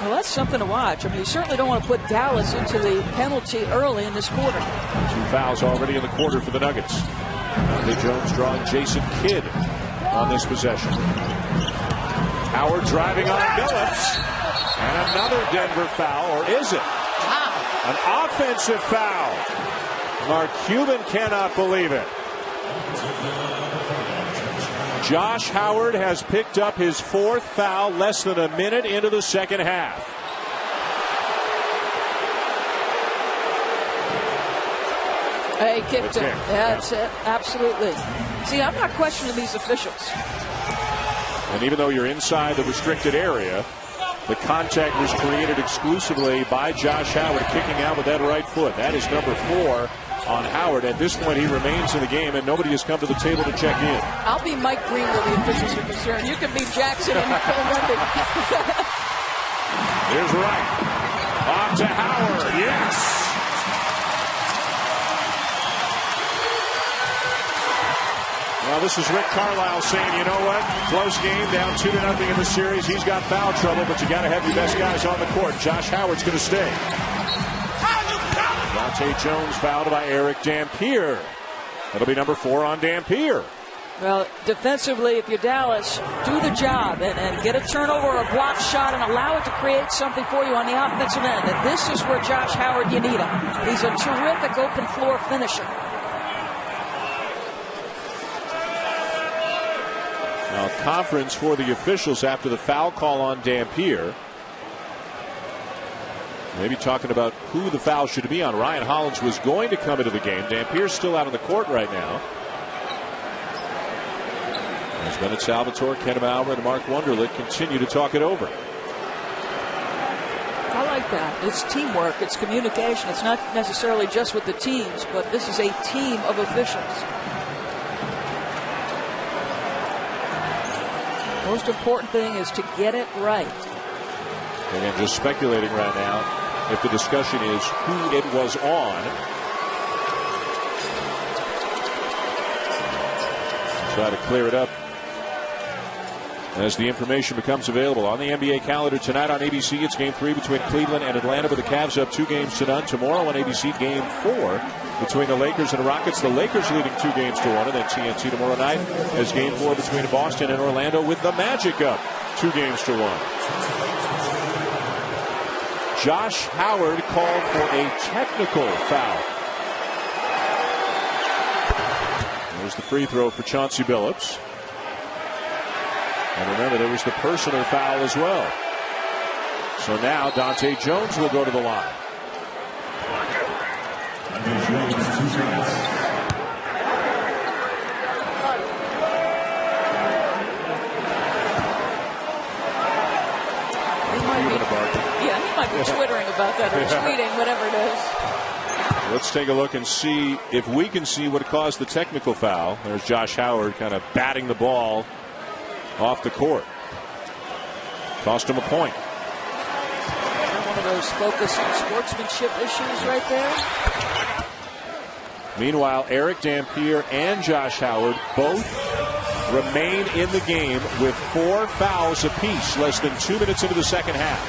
Well, that's something to watch. I mean, you certainly don't want to put Dallas into the penalty early in this quarter. 2 fouls already in the quarter for the Nuggets. Dante Jones drawing Jason Kidd on this possession. Howard driving on Billups. And another Denver foul, or is it? An offensive foul. Mark Cuban cannot believe it. Josh Howard has picked up his 4th foul less than a minute into the second half. He kicked him. That's it. Absolutely. See, I'm not questioning these officials. And even though you're inside the restricted area, the contact was created exclusively by Josh Howard kicking out with that right foot. That is number 4 on Howard. At this point, he remains in the game, and nobody has come to the table to check in. I'll be Mike Green where the officials are concerned. You can be Jackson and London. Here's Wright. Off to Howard. Yes. Well, this is Rick Carlisle saying, you know what? Close game, down 2-0 in the series. He's got foul trouble, but you got to have your best guys on the court. Josh Howard's going to stay. Dante Jones fouled by Eric Dampier. That'll be number 4 on Dampier. Well, defensively, if you're Dallas, do the job and get a turnover or a block shot and allow it to create something for you on the offensive end. And this is where Josh Howard, you need him. He's a terrific open floor finisher. Now, conference for the officials after the foul call on Dampier. Maybe talking about who the foul should be on. Ryan Hollins was going to come into the game. Dampier's still out on the court right now. As Bennett Salvatore, Ken Maurer, and Mark Wunderlich continue to talk it over. I like that. It's teamwork. It's communication. It's not necessarily just with the teams, but this is a team of officials. Most important thing is to get it right. Again, just speculating right now if the discussion is who it was on. Try to clear it up as the information becomes available. On the NBA calendar tonight on ABC, it's Game 3 between Cleveland and Atlanta, with the Cavs up 2-0. Tomorrow on ABC, Game 4 between the Lakers and Rockets. The Lakers leading 2-1, and then TNT tomorrow night as Game 4 between Boston and Orlando, with the Magic up 2-1. Josh Howard called for a technical foul. There's the free throw for Chauncey Billups. And remember, there was the personal foul as well. So now Dante Jones will go to the line. He might be twittering about that, or tweeting, whatever it is. Let's take a look and see if we can see what caused the technical foul. There's Josh Howard kind of batting the ball off the court. Cost him a point. One of those focus on sportsmanship issues right there. Meanwhile, Eric Dampier and Josh Howard both remain in the game with 4 fouls apiece, less than 2 minutes into the second half.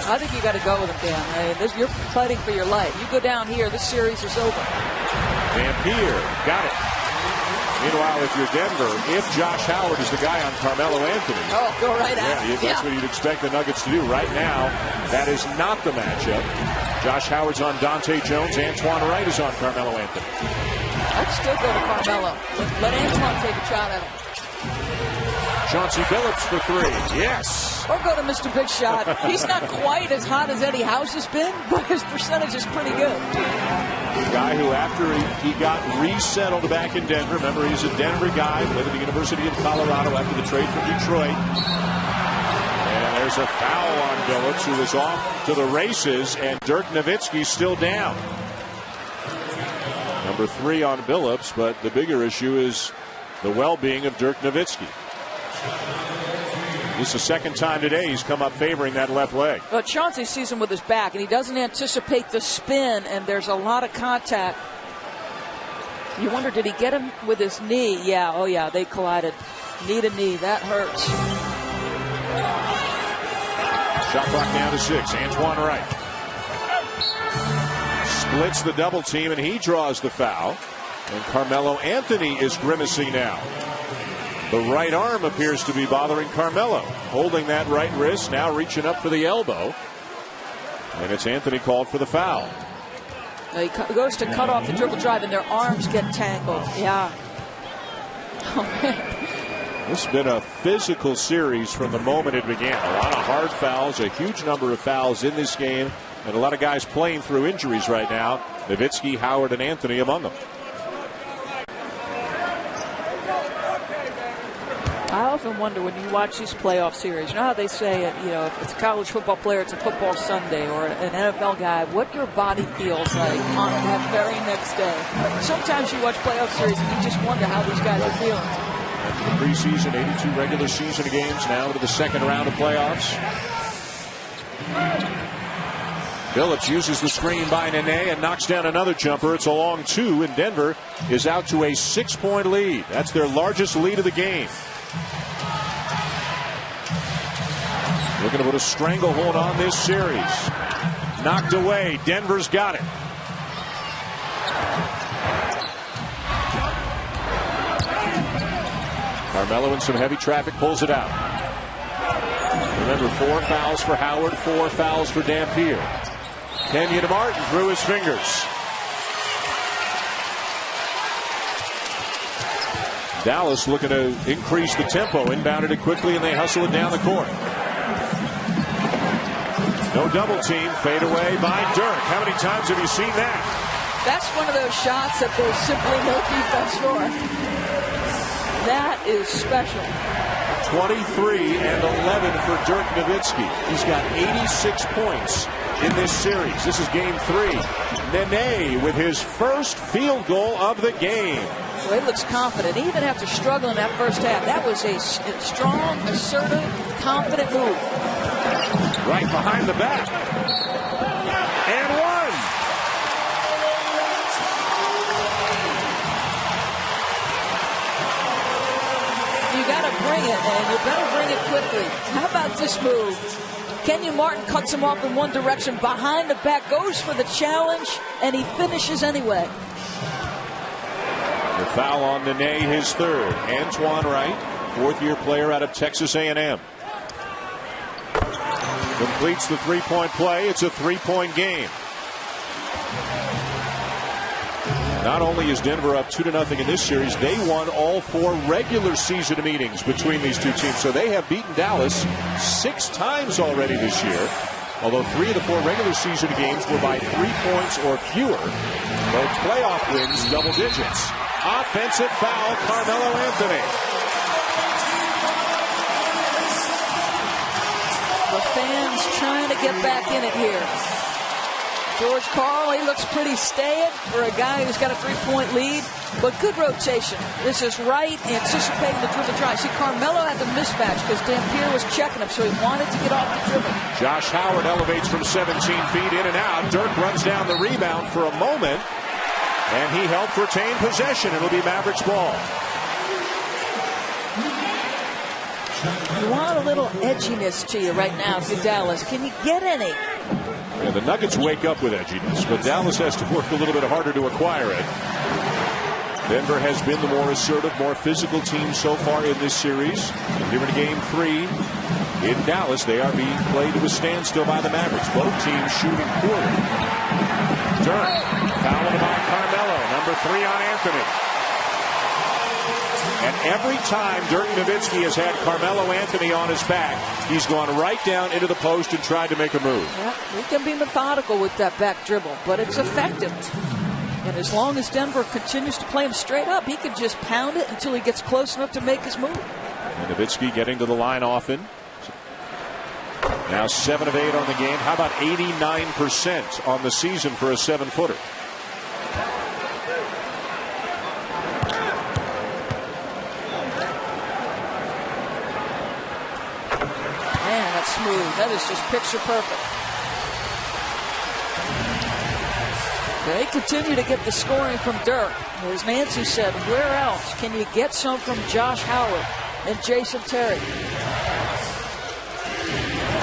I think you got to go with him, Dan. I mean, you're fighting for your life. You go down here, this series is over. Dampier got it. Meanwhile, if you're Denver, if Josh Howard is the guy on Carmelo Anthony. Oh, go right at him. That's what you'd expect the Nuggets to do. Right now, that is not the matchup. Josh Howard's on Dante Jones. Antoine Wright is on Carmelo Anthony. I'd still go to Carmelo. Let Antoine take a shot at him. Chauncey Billups for three. Yes. Or go to Mr. Big Shot. He's not quite as hot as Eddie House has been, but his percentage is pretty good. The guy who, after he got resettled back in Denver, remember he's a Denver guy, went to the University of Colorado after the trade from Detroit. And there's a foul on Billups, who was off to the races, and Dirk Nowitzki's still down. Number 3 on Billups, but the bigger issue is the well-being of Dirk Nowitzki. This is the second time today he's come up favoring that left leg. But Chauncey sees him with his back, and he doesn't anticipate the spin, and there's a lot of contact. You wonder, did he get him with his knee? Yeah, oh yeah, they collided. Knee to knee, that hurts. Shot clock down to 6. Antoine Wright splits the double team, and he draws the foul. And Carmelo Anthony is grimacing now. The right arm appears to be bothering Carmelo. Holding that right wrist, now reaching up for the elbow. And it's Anthony called for the foul. He goes to cut off the dribble drive, and their arms get tangled. Yeah. Oh, man. This has been a physical series from the moment it began. A lot of hard fouls, a huge number of fouls in this game, and a lot of guys playing through injuries right now. Nowitzki, Howard, and Anthony among them. I often wonder when you watch these playoff series, you know how they say, if it's a college football player, it's a football Sunday, or an NFL guy, what your body feels like on that very next day. Sometimes you watch playoff series and you just wonder how these guys are feeling. After the preseason, 82 regular season games, now into the second round of playoffs. Billups uses the screen by Nene and knocks down another jumper. It's a long 2, and Denver is out to a 6-point lead. That's their largest lead of the game. Looking to put a stranglehold on this series. Knocked away. Denver's got it. Carmelo in some heavy traffic pulls it out. Remember, 4 fouls for Howard, 4 fouls for Dampier. Kenyon Martin through his fingers. Dallas looking to increase the tempo. Inbounded it quickly, and they hustle it down the court. No double team. Fade away by Dirk. How many times have you seen that? That's one of those shots that there's simply no defense for. That is special. 23 and 11 for Dirk Nowitzki. He's got 86 points in this series. This is game 3. Nene with his first field goal of the game. Well, he looks confident, even after struggling that first half. That was a strong, assertive, confident move. Right behind the back. And one. You got to bring it, and you better bring it quickly. How about this move? Kenyon Martin cuts him off in one direction, behind the back, goes for the challenge, and he finishes anyway. The foul on Nene, his third. Antoine Wright, 4th-year player out of Texas A&M. Completes the 3-point play. It's a 3-point game. Not only is Denver up 2-0 in this series, they won all 4 regular season meetings between these two teams. So they have beaten Dallas 6 times already this year. Although 3 of the 4 regular season games were by 3 points or fewer. Both playoff wins double digits. Offensive foul, Carmelo Anthony. The fans trying to get back in it here. George Karl, he looks pretty staid for a guy who's got a 3-point lead, but good rotation. This is Wright anticipating the dribble drive. See, Carmelo had the mismatch because Dampier was checking him, so he wanted to get off the dribble. Josh Howard elevates from 17 feet in and out. Dirk runs down the rebound for a moment, and he helped retain possession. It'll be Mavericks ball. You want a little edginess to you right now if you're Dallas. Can you get any? Yeah, the Nuggets wake up with edginess, but Dallas has to work a little bit harder to acquire it. Denver has been the more assertive, more physical team so far in this series. Here in Game 3 in Dallas, they are being played to a standstill by the Mavericks. Both teams shooting poorly. Dirk, fouled by Carmelo, number 3 on Anthony. And every time Dirk Nowitzki has had Carmelo Anthony on his back, he's gone right down into the post and tried to make a move. Yeah, he can be methodical with that back dribble, but it's effective. And as long as Denver continues to play him straight up, he can just pound it until he gets close enough to make his move. And Nowitzki getting to the line often. Now 7 of 8 on the game. How about 89% on the season for a 7-footer? Man, that's smooth. That is just picture perfect. They continue to get the scoring from Dirk. As Nancy said, where else can you get some from Josh Howard and Jason Terry?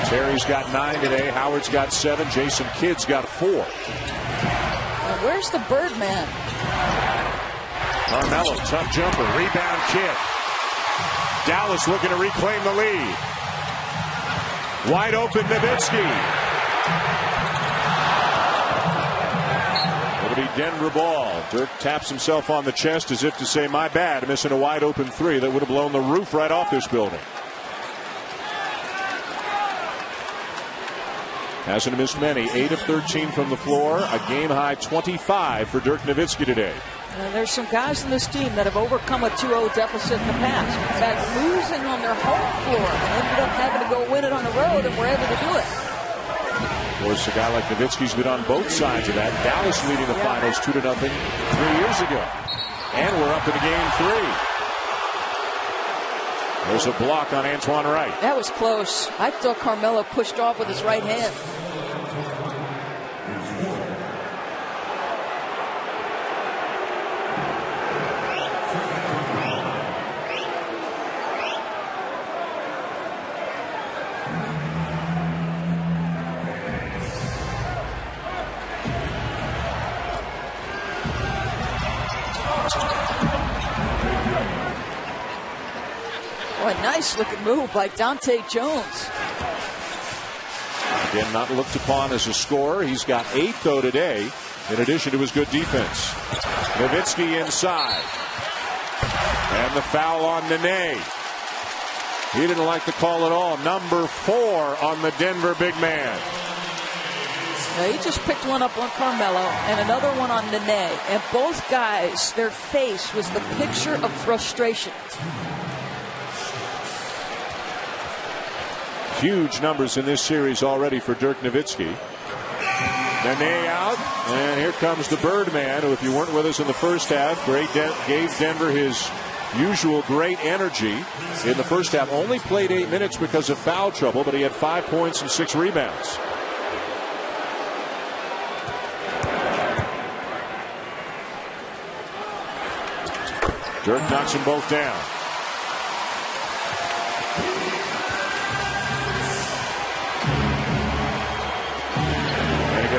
Terry's got 9 today. Howard's got 7. Jason Kidd's got 4. And where's the Birdman? Carmelo, tough jumper. Rebound Kidd. Dallas looking to reclaim the lead. Wide open Nowitzki. It'll be Denver ball. Dirk taps himself on the chest as if to say, my bad, missing a wide open 3 that would have blown the roof right off this building. Hasn't missed many. 8 of 13 from the floor. A game-high 25 for Dirk Nowitzki today. And there's some guys in this team that have overcome a 2-0 deficit in the past. In fact, losing on their home floor and ended up having to go win it on the road, and were able to do it. Of course, a guy like Nowitzki's been on both sides of that. Dallas leading the finals 2-0 3 years ago. And we're up into Game 3. There's a block on Antoine Wright. That was close. I thought Carmelo pushed off with his right hand. Oh, a nice looking move by Dante Jones. Again, not looked upon as a scorer. He's got 8, though, today, in addition to his good defense. Nowitzki inside. And the foul on Nene. He didn't like the call at all. Number 4 on the Denver big man. Now, he just picked one up on Carmelo and another one on Nene. And both guys, their face was the picture of frustration. Huge numbers in this series already for Dirk Nowitzki. Nene out, and here comes the Birdman, who, if you weren't with us in the first half, gave Denver his usual great energy in the first half. Only played 8 minutes because of foul trouble, but he had 5 points and 6 rebounds. Dirk knocks them both down.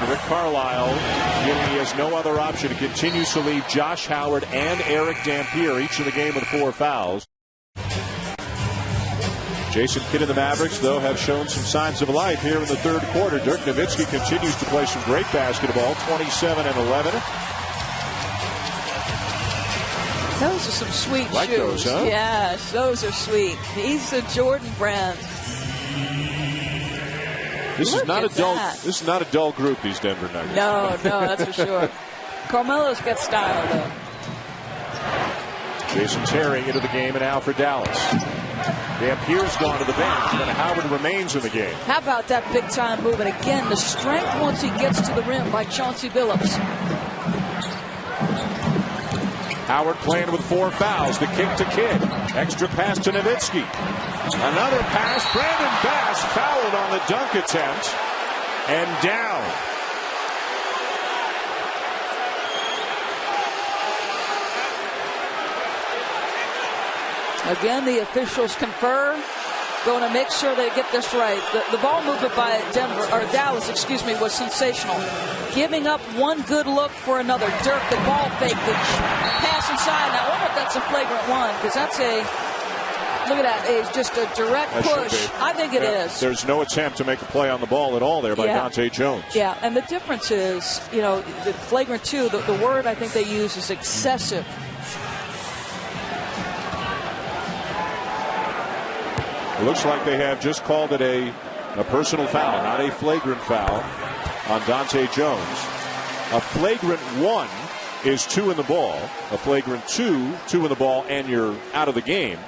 Rick Carlisle, given he has no other option, continues to leave Josh Howard and Eric Dampier each in the game with 4 fouls. Jason Kidd and the Mavericks, though, have shown some signs of life here in the third quarter. Dirk Nowitzki continues to play some great basketball, 27 and 11. Those are some sweet like shoes. Those, huh? Yes, those are sweet. He's a Jordan brand. This is not a dull. This is not a dull group. These Denver Nuggets. No, that's for sure. Carmelo's got style, though. Jason Terry into the game, and now for Dallas. Dampier's gone to the bench, and Howard remains in the game. How about that big-time move? And again, the strength once he gets to the rim by Chauncey Billups. Howard playing with 4 fouls. The kick to Kidd. Extra pass to Nowitzki. Another pass. Brandon Bass fouled on the dunk attempt. And down. Again, the officials confer. going to make sure they get this right. The ball movement by Dallas, was sensational. Giving up one good look for another. Dirk, the ball fake, the pass inside. Now, I wonder if that's a flagrant one, because that's look at that. It's just a direct push. I think it is. There's no attempt to make a play on the ball at all there by Dante Jones. Yeah, and the difference is, the flagrant two, the word I think they use is excessive. It looks like they have just called it a personal foul, not a flagrant foul on Dante Jones. A flagrant 1 is 2 in the ball. A flagrant 2 in the ball, and you're out of the game.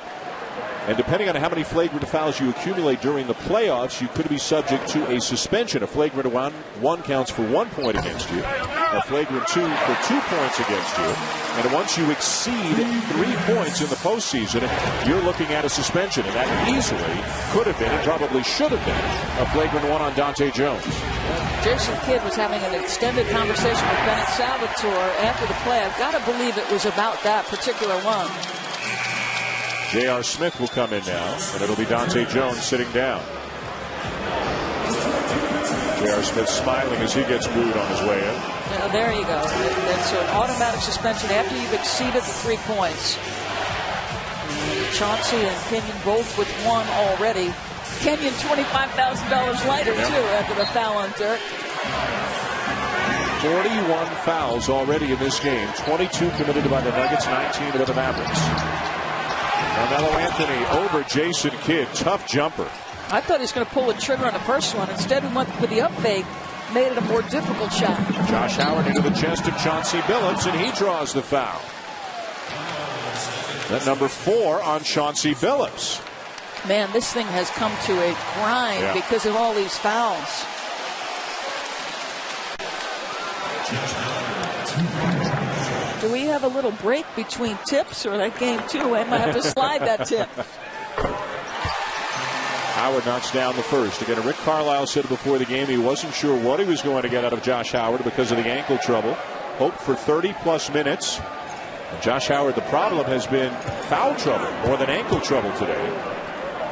And depending on how many flagrant fouls you accumulate during the playoffs, you could be subject to a suspension. A flagrant 1 counts for 1 point against you. A flagrant 2 for 2 points against you. And once you exceed 3 points in the postseason, you're looking at a suspension. And that easily could have been, and probably should have been, a flagrant 1 on Dante Jones. Jason Kidd was having an extended conversation with Bennett Salvatore after the play. I've got to believe it was about that particular one. J.R. Smith will come in now, and it'll be Dante Jones sitting down. J.R. Smith smiling as he gets booed on his way in. There you go. That's an automatic suspension after you've exceeded the 3 points. Chauncey and Kenyon both with 1 already. Kenyon $25,000 lighter, too, after the foul on Dirk. 41 fouls already in this game. 22 committed by the Nuggets, 19 by the Mavericks. Melo Anthony over Jason Kidd. Tough jumper. I thought he was going to pull the trigger on the first one. Instead, we went with the up fake. Made it a more difficult shot. Josh Howard into the chest of Chauncey Billups, and he draws the foul. That number 4 on Chauncey Billups. Man, this thing has come to a grind because of all these fouls. Do we have a little break between tips, or that game too? I might have to slide that tip. Howard knocks down the first. Again, Rick Carlisle said before the game he wasn't sure what he was going to get out of Josh Howard because of the ankle trouble. Hoped for 30-plus minutes. And Josh Howard, the problem has been foul trouble more than ankle trouble today.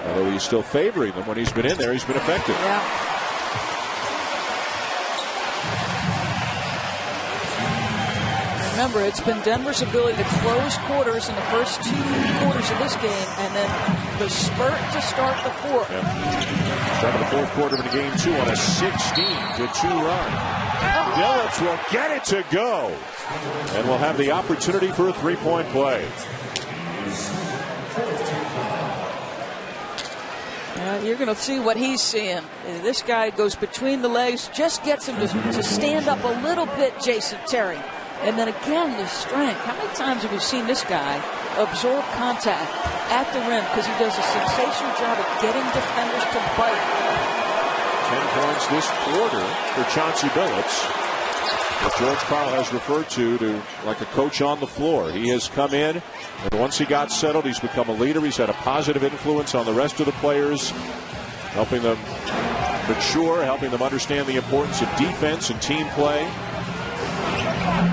Although he's still favoring them when he's been in there, he's been effective. Yeah. Remember, it's been Denver's ability to close quarters in the first 2 quarters of this game, and then the spurt to start the fourth. Started the fourth quarter of the game 2 on a 16-2 run. Billups will get it to go, and will have the opportunity for a 3-point play. You're going to see what he's seeing. This guy goes between the legs, just gets him to stand up a little bit, Jason Terry. And then again, the strength. How many times have we seen this guy absorb contact at the rim because he does a sensational job of getting defenders to bite? 10 points this quarter for Chauncey Billups. As George Karl has referred to like a coach on the floor. He has come in, and once he got settled, he's become a leader. He's had a positive influence on the rest of the players, helping them mature, helping them understand the importance of defense and team play.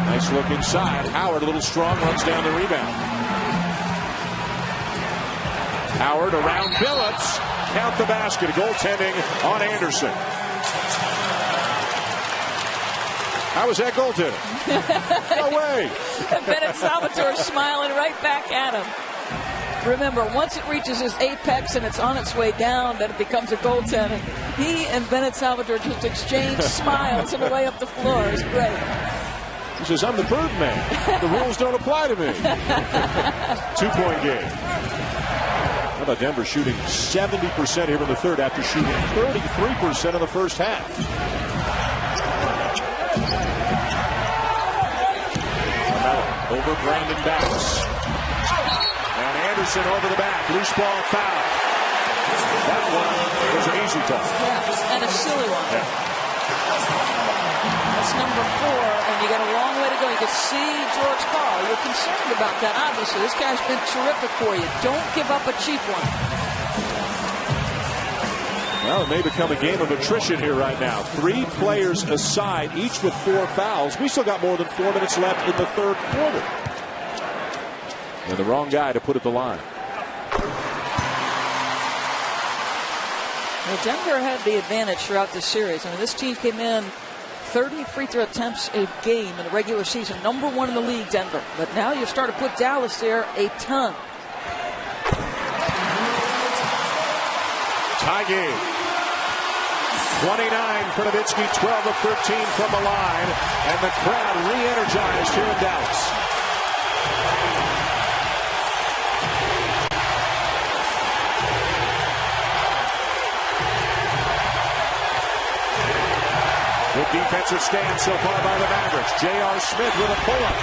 Nice look inside. Howard, a little strong, runs down the rebound. Howard around Billups. Count the basket. Goaltending on Anderson. How was that goaltending? No way. Bennett Salvatore smiling right back at him. Remember, once it reaches its apex and it's on its way down, then it becomes a goaltending. He and Bennett Salvatore just exchange smiles on the way up the floor. It's great. He says, I'm the Birdman. The rules don't apply to me. 2-point game. How about Denver shooting 70% here in the third after shooting 33% in the first half? Melo over Brandon Bass. And Anderson over the back. Loose ball foul. That one was an easy call. Yeah, and a silly one. Yeah. That's number 4, and you got a long way to go. You can see George Karl. You're concerned about that, obviously. This guy's been terrific for you. Don't give up a cheap one. Well, it may become a game of attrition here right now. 3 players aside, each with 4 fouls. We still got more than 4 minutes left in the third quarter. And the wrong guy to put at the line. Well, Denver had the advantage throughout this series. I mean, this team came in 30 free throw attempts a game in the regular season. Number 1 in the league, Denver. But now you start to put Dallas there a ton. Tie game. 29 for Nowitzki, 12 of 13 from the line. And the crowd re-energized here in Dallas. Good defensive stand so far by the Mavericks. J.R. Smith with a pull-up.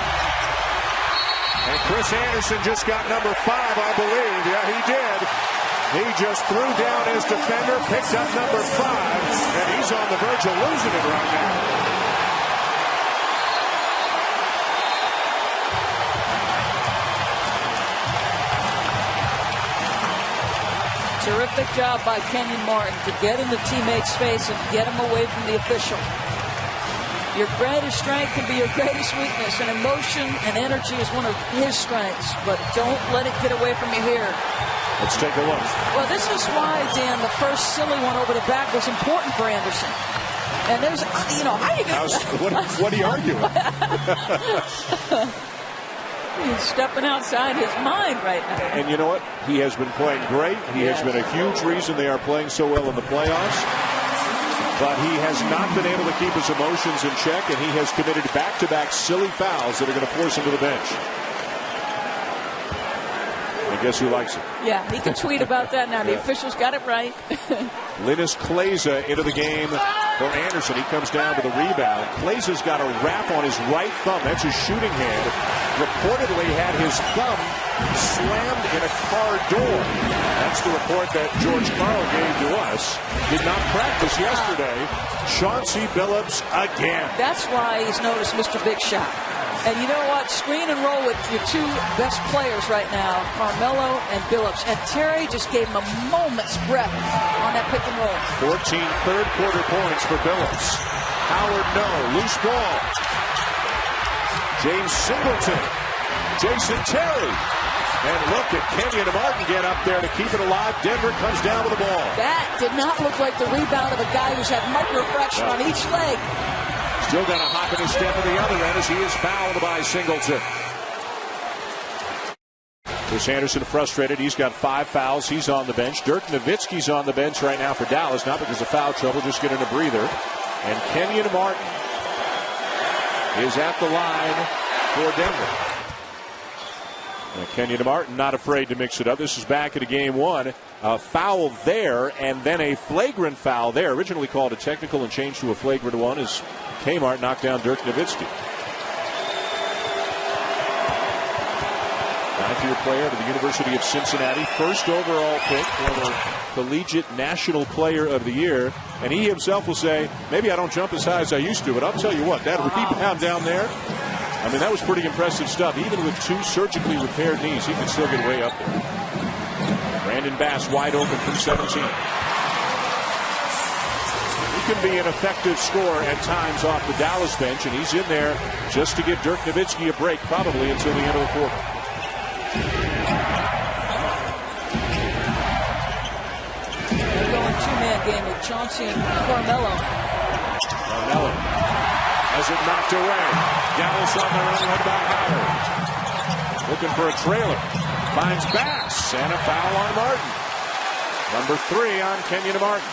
And Chris Anderson just got number 5, I believe. Yeah, he did. He just threw down his defender, picked up number 5, and he's on the verge of losing it right now. Terrific job by Kenyon Martin to get in the teammate's face and get him away from the official. Your greatest strength can be your greatest weakness, and emotion and energy is one of his strengths, but don't let it get away from you here. Let's take a look. Well, this is why, Dan, the first silly one over the back was important for Anderson. And there's, how are you going to... What are you arguing? He's stepping outside his mind right now. And you know what? He has been playing great. He has been a huge reason they are playing so well in the playoffs. But he has not been able to keep his emotions in check, and he has committed back-to-back silly fouls that are going to force him to the bench. And guess who likes it? Yeah, he can tweet about that now. The officials got it right. Linus Kleza into the game for Anderson. He comes down with a rebound. Kleza's got a wrap on his right thumb. That's his shooting hand. Reportedly had his thumb slammed in a car door. That's the report that George Karl gave to us. Did not practice yesterday. Chauncey Billups again. That's why he's known as Mr. Big Shot. And you know what? Screen and roll with your 2 best players right now, Carmelo and Billups. And Terry just gave him a moment's breath on that pick and roll. 14 third-quarter points for Billups. Howard, no. Loose ball. James Singleton. Jason Terry. And look at Kenyon Martin get up there to keep it alive. Denver comes down with the ball. That did not look like the rebound of a guy who's had microfraction on each leg. Still got a hop in his step at the other end as he is fouled by Singleton. Chris Anderson frustrated. He's got 5 fouls. He's on the bench. Dirk Nowitzki's on the bench right now for Dallas, not because of foul trouble, just getting a breather. And Kenyon Martin is at the line for Denver. And Kenyon Martin not afraid to mix it up. This is back at game 1. A foul there and then a flagrant foul there. Originally called a technical and changed to a flagrant one as Kmart knocked down Dirk Nowitzki. 9th-year player to the University of Cincinnati. First overall pick, former collegiate national player of the year. And he himself will say, maybe I don't jump as high as I used to, but I'll tell you what, that rebound down there, I mean, that was pretty impressive stuff. Even with 2 surgically repaired knees, he can still get way up there. Brandon Bass wide open from 17. He can be an effective scorer at times off the Dallas bench, and he's in there just to give Dirk Nowitzki a break, probably until the end of the quarter. They're going 2-man game with Chauncey and Carmelo. Melo has it knocked away. Dallas on the run, led by Howard. Looking for a trailer. Finds Bass and a foul on Martin. Number 3 on Kenyon Martin.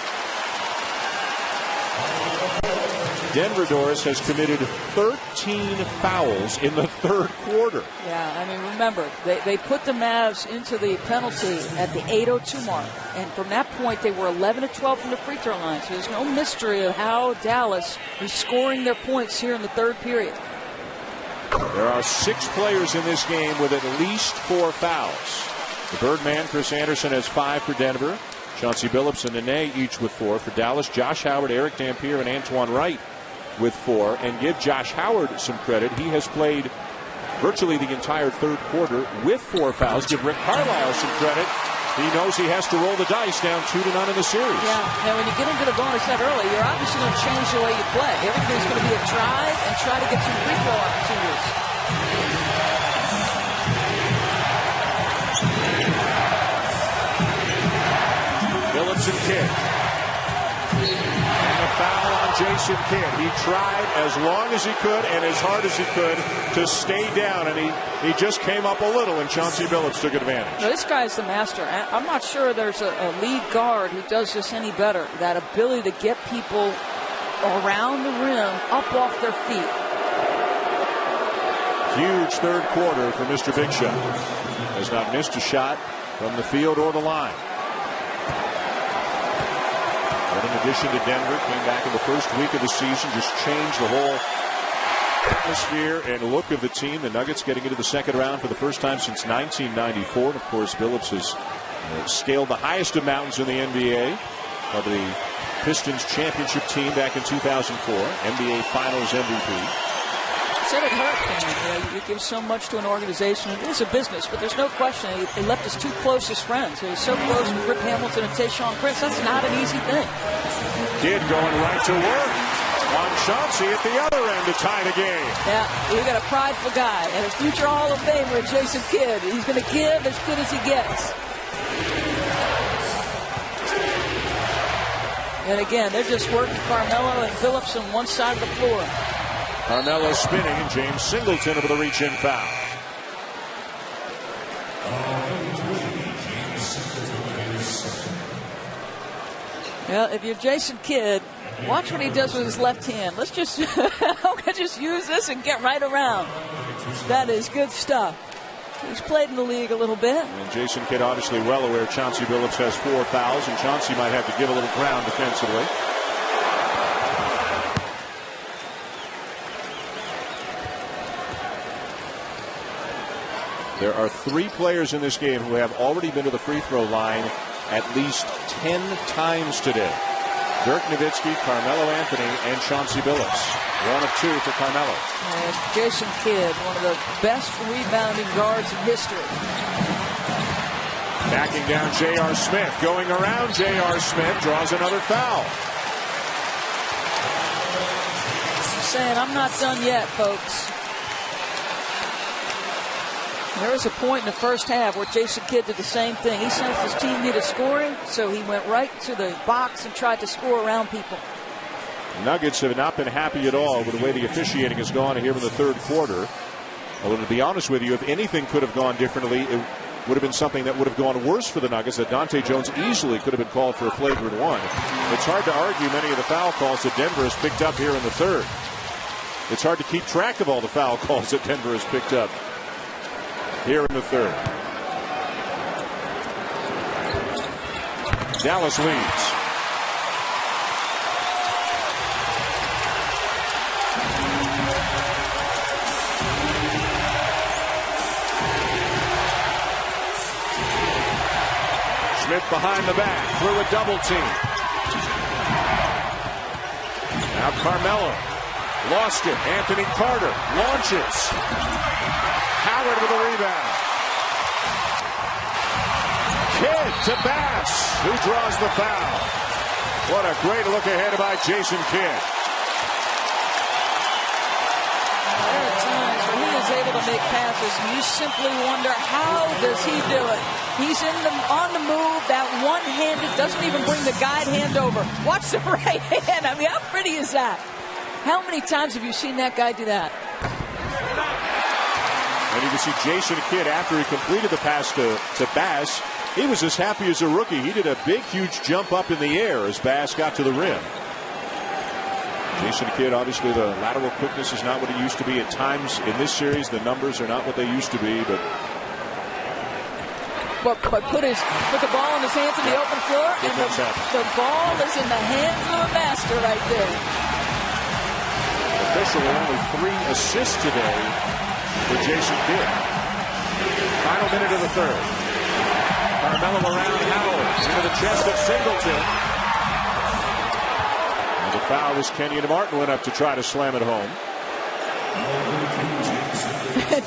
Denver, Doris, has committed 13 fouls in the 3rd quarter. Yeah, I mean, remember, they put the Mavs into the penalty at the 8:02 mark. And from that point, they were 11 of 12 from the free throw line. So there's no mystery of how Dallas is scoring their points here in the 3rd period. There are 6 players in this game with at least 4 fouls. The Birdman, Chris Anderson, has 5 for Denver. Chauncey Billups and Nene each with 4 for Dallas. Josh Howard, Eric Dampier, and Antoine Wright with 4. And give Josh Howard some credit. He has played virtually the entire 3rd quarter with 4 fouls. Give Rick Carlisle some credit. He knows he has to roll the dice down 2-0 in the series. Yeah. Now, when you get into the bonus set early, you're obviously going to change the way you play. Everything's going to be a drive and try to get some free throw opportunities. Billups and Kidd. foul on Jason Kidd. He tried as long as he could and as hard as he could to stay down, and he just came up a little, and Chauncey Billups took advantage. Now, this guy's the master. I'm not sure there's a lead guard who does this any better. That ability to get people around the rim, up off their feet. Huge third quarter for Mr. Big Shot. Has not missed a shot from the field or the line. But in addition to Denver, came back in the first week of the season, just changed the whole atmosphere and look of the team. The Nuggets getting into the second round for the first time since 1994. And of course, Billups has scaled the highest of mountains in the NBA of the Pistons championship team back in 2004, NBA Finals MVP. Said it hurt. You give so much to an organization. It is a business, but there's no question he left his two closest friends. He was so close with Rip Hamilton and Tayshaun Prince. That's not an easy thing. Kidd going right to work on Chauncey at the other end to tie the game. Yeah, you got a prideful guy and a future Hall of Famer, Jason Kidd. He's going to give as good as he gets. And again, they're just working Carmelo and Billups on one side of the floor. Carmelo spinning, and James Singleton over the reach-in foul. Well, if you're Jason Kidd, watch what he does with his left hand. Let's just use this and get right around. That is good stuff. He's played in the league a little bit. And Jason Kidd obviously well aware Chauncey Billups has 4 fouls, and Chauncey might have to give a little ground defensively. There are 3 players in this game who have already been to the free throw line at least 10 times today. Dirk Nowitzki, Carmelo Anthony, and Chauncey Billups. 1 of 2 for Carmelo. And Jason Kidd, one of the best rebounding guards in history. Backing down J.R. Smith. Going around J.R. Smith. Draws another foul. Saying, I'm not done yet, folks. There was a point in the first half where Jason Kidd did the same thing. He sensed his team needed scoring, so he went right to the box and tried to score around people. Nuggets have not been happy at all with the way the officiating has gone here in the third quarter. Although, to be honest with you, if anything could have gone differently, it would have been something that would have gone worse for the Nuggets, that Dante Jones easily could have been called for a flagrant 1. It's hard to argue many of the foul calls that Denver has picked up here in the third. It's hard to keep track of all the foul calls that Denver has picked up here in the third. Dallas leads. Smith behind the back through a double team. Now Carmelo lost it. Anthony Carter launches. Howard with a rebound. Kidd to Bass, who draws the foul. What a great look ahead by Jason Kidd. There are times when he is able to make passes, and you simply wonder, how does he do it? He's on the move, that one-handed, doesn't even bring the guide hand over. Watch the right hand. I mean, how pretty is that? How many times have you seen that guy do that? And you can see Jason Kidd, after he completed the pass to Bass, he was as happy as a rookie. He did a big, huge jump up in the air as Bass got to the rim. Jason Kidd, obviously the lateral quickness is not what it used to be at times in this series. The numbers are not what they used to be, but put the ball in his hands in the open floor, and the ball is in the hands of a master right there. Officially only 3 assists today for Jason Kidd. Final minute of the third. Carmelo around Howard into the chest of Singleton. And the foul was Kenyon Martin went up to try to slam it home.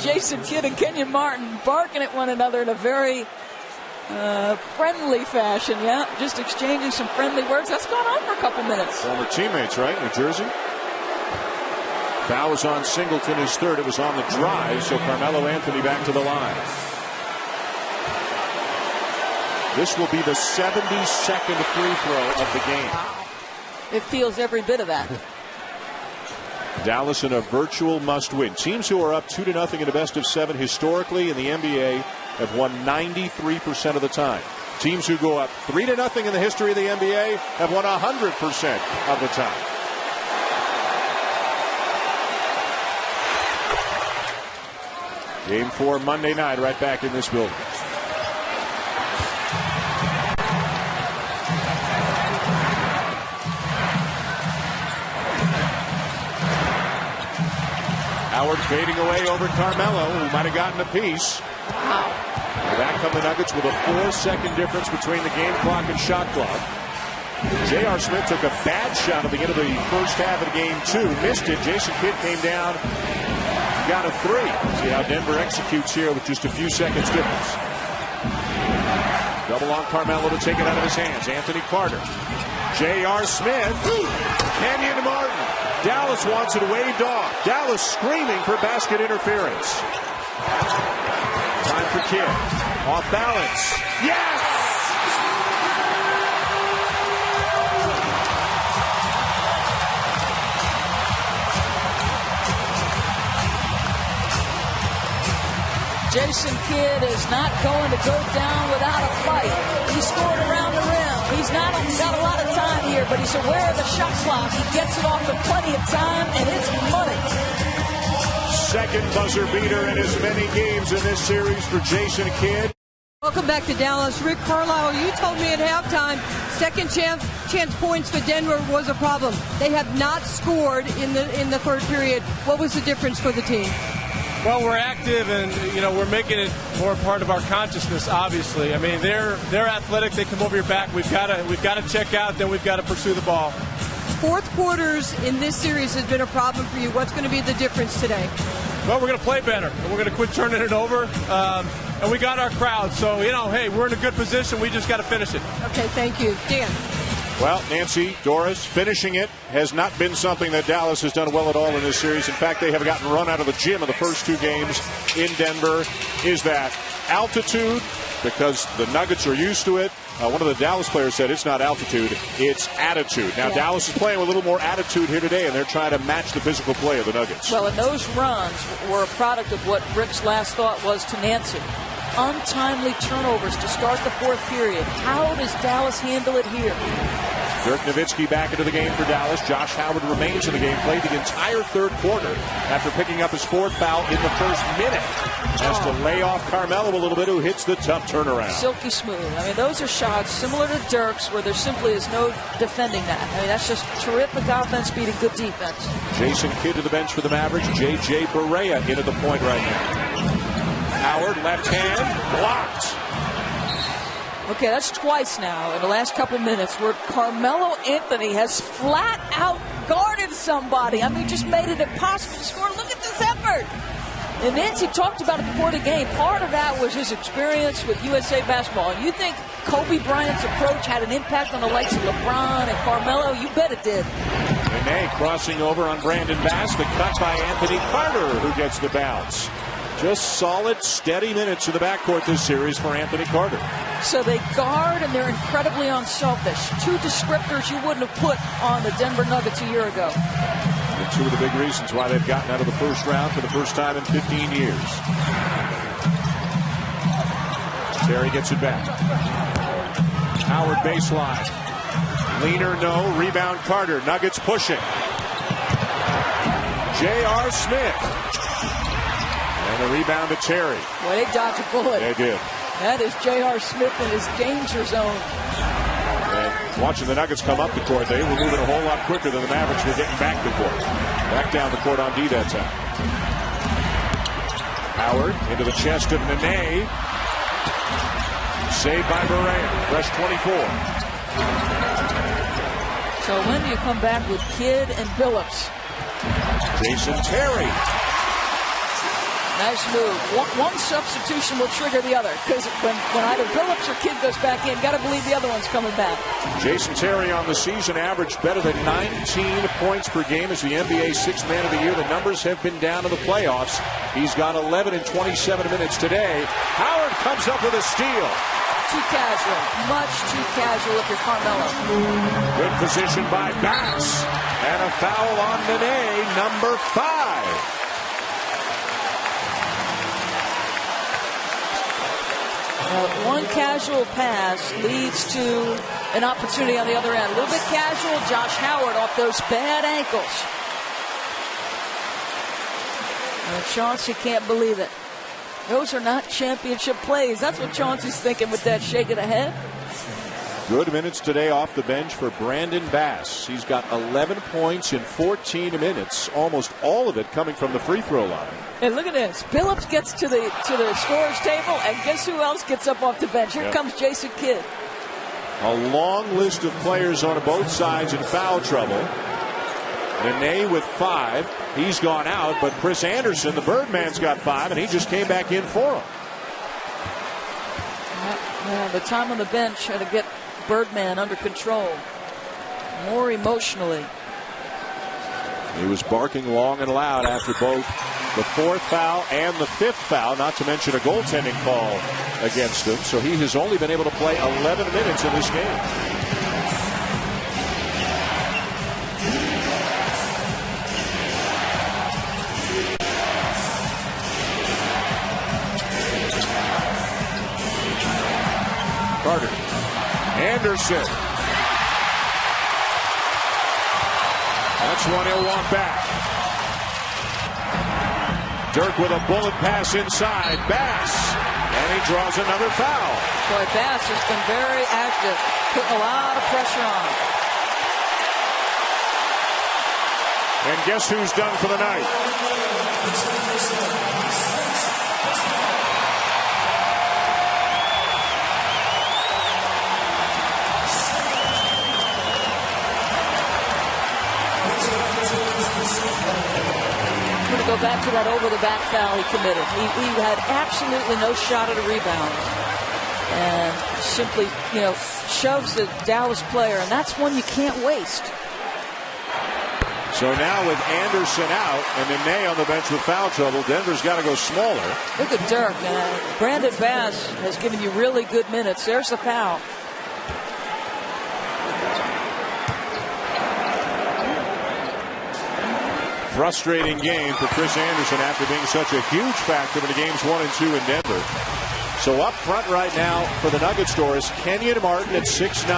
Jason Kidd and Kenyon Martin barking at one another in a very friendly fashion. Yeah, just exchanging some friendly words. That's gone on for a couple minutes. Former teammates, right? New Jersey. Foul was on Singleton, his third. It was on the drive, so Carmelo Anthony back to the line. This will be the 72nd free throw of the game. It feels every bit of that. Dallas in a virtual must-win. Teams who are up 2-0 in a best-of-7 historically in the NBA have won 93% of the time. Teams who go up 3-0 in the history of the NBA have won 100% of the time. Game 4 Monday night, right back in this building. Howard fading away over Carmelo, who might have gotten a piece. Wow. Back come the Nuggets with a 4-second difference between the game clock and shot clock. J.R. Smith took a bad shot at the end of the first half of game 2. Missed it. Jason Kidd came down. Got a 3. See how Denver executes here with just a few seconds difference. Double on Carmelo to take it out of his hands. Anthony Carter. J.R. Smith. Kenyon Martin. Dallas wants it waved off. Dallas screaming for basket interference. Time for Kidd. Off balance. Yes! Jason Kidd is not going to go down without a fight. He scored around the rim. He's not got a lot of time here, but he's aware of the shot clock. He gets it off with plenty of time, and it's money. Second buzzer beater in as many games in this series for Jason Kidd. Welcome back to Dallas. Rick Carlisle, you told me at halftime second chance points for Denver was a problem. They have not scored in the third period. What was the difference for the team? Well, we're active, and we're making it more part of our consciousness. Obviously, I mean they're athletic. They come over your back. We've got to check out. Then we've got to pursue the ball. Fourth quarters in this series has been a problem for you. What's going to be the difference today? Well, we're going to play better, and we're going to quit turning it over. And we got our crowd, so hey, we're in a good position. We just got to finish it. Okay, thank you, Dan. Well, Nancy, Doris, finishing it has not been something that Dallas has done well at all in this series. In fact, they have gotten run out of the gym in the first 2 games in Denver. Is that altitude? Because the Nuggets are used to it. One of the Dallas players said it's not altitude, it's attitude. Now, Dallas is playing with a little more attitude here today, and they're trying to match the physical play of the Nuggets. Well, and those runs were a product of what Rick's last thought was to Nancy. Untimely turnovers to start the fourth period. How does Dallas handle it here? Dirk Nowitzki back into the game for Dallas. Josh Howard remains in the game. Played the entire third quarter after picking up his 4th foul in the first minute. Has to lay off Carmelo a little bit, who hits the tough turnaround. Silky smooth. I mean, those are shots similar to Dirk's where there simply is no defending that. I mean, that's just terrific offense beating good defense. Jason Kidd to the bench for the Mavericks. J.J. Barea into the point right now. Howard, left hand, blocked. Okay, that's twice now in the last couple minutes where Carmelo Anthony has flat out guarded somebody. I mean, just made it impossible to score. Look at this effort. And Nancy talked about it before the game. Part of that was his experience with USA basketball. And you think Kobe Bryant's approach had an impact on the likes of LeBron and Carmelo? You bet it did. Nene crossing over on Brandon Bass. The cut by Anthony Carter, who gets the bounce. Just solid, steady minutes in the backcourt this series for Anthony Carter. So they guard, and they're incredibly unselfish. 2 descriptors you wouldn't have put on the Denver Nuggets a year ago. And 2 of the big reasons why they've gotten out of the first round for the first time in 15 years. Terry gets it back. Howard baseline. Leaner, no. Rebound Carter. Nuggets pushing. J.R. Smith. And a rebound to Terry. Well, they dodged a bullet. They did. That is J.R. Smith in his danger zone. And watching the Nuggets come up the court, they were moving a whole lot quicker than the Mavericks were getting back the court. Back down the court on D that time. Howard into the chest of Nene. Saved by Barea. Fresh 24. So when do you come back with Kidd and Billups? Jason Terry. Nice move. One substitution will trigger the other, because when either Billups or Kidd goes back in, got to believe the other one's coming back. Jason Terry on the season averaged better than 19 points per game as the NBA 6th man of the year. The numbers have been down in the playoffs. He's got 11 in 27 minutes today. Howard comes up with a steal. too casual. Much too casual if you're Carmelo. Good position by Bass. And a foul on Nene, number 5. One casual pass leads to an opportunity on the other end. A little bit casual, Josh Howard off those bad ankles. And Chauncey can't believe it. Those are not championship plays. That's what Chauncey's thinking with that shake of the head. Good minutes today off the bench for Brandon Bass. He's got 11 points in 14 minutes, almost all of it coming from the free throw line. And look at this. Billups gets to the scorer's table, and guess who else gets up off the bench? Here comes Jason Kidd. A long list of players on both sides in foul trouble. Nene with 5. He's gone out, but Chris Anderson, the Birdman's got 5, and he just came back in for him. The time on the bench had to get Birdman under control more emotionally. He was barking long and loud after both the 4th foul and the 5th foul, not to mention a goaltending call against him. So he has only been able to play 11 minutes in this game. Carter. Anderson. That's one he'll want back. Dirk with a bullet pass inside. Bass. And he draws another foul. Boy, Bass has been very active. Putting a lot of pressure on. And guess who's done for the night? Go back to that over-the-back foul he committed. He had absolutely no shot at a rebound. And simply, shoves the Dallas player, and that's one you can't waste. So now with Anderson out and Nene on the bench with foul trouble, Denver's got to go smaller. Look at Dirk. Brandon Bass has given you really good minutes. There's the foul. Frustrating game for Chris Anderson after being such a huge factor in the games 1 and 2 in Denver. So up front right now for the Nuggets door is Kenyon Martin at 6'9",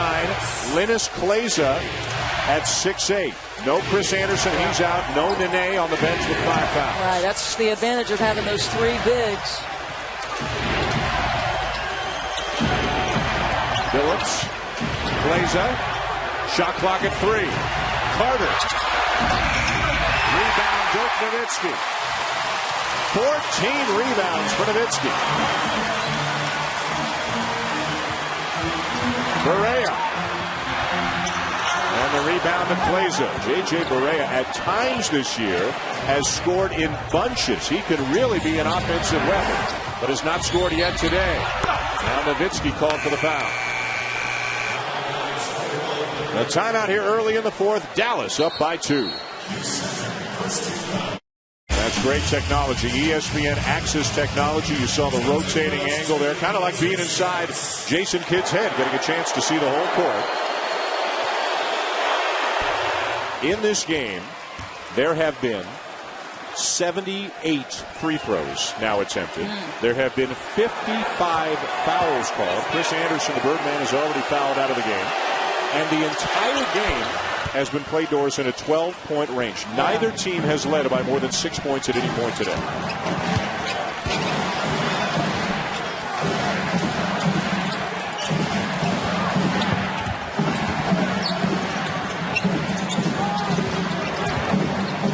Linus Kleza at 6'8". No Chris Anderson, he's out. No Nene on the bench with 5 fouls. Right, that's the advantage of having those 3 bigs. Billups, Kleza, shot clock at 3. Carter. Rebound, Dirk Nowitzki. 14 rebounds for Nowitzki. Barea. And the rebound to Kleza. J.J. Barea at times this year has scored in bunches. He could really be an offensive weapon, but has not scored yet today. Now Nowitzki called for the foul. The timeout here early in the 4th. Dallas up by 2. That's great technology. ESPN Access technology. You saw the rotating angle there. Kind of like being inside Jason Kidd's head, getting a chance to see the whole court. In this game, there have been 78 free throws now attempted. There have been 55 fouls called. Chris Anderson, the Birdman, has already fouled out of the game. And the entire game has been played doors in a 12-point range. Neither team has led by more than 6 points at any point today.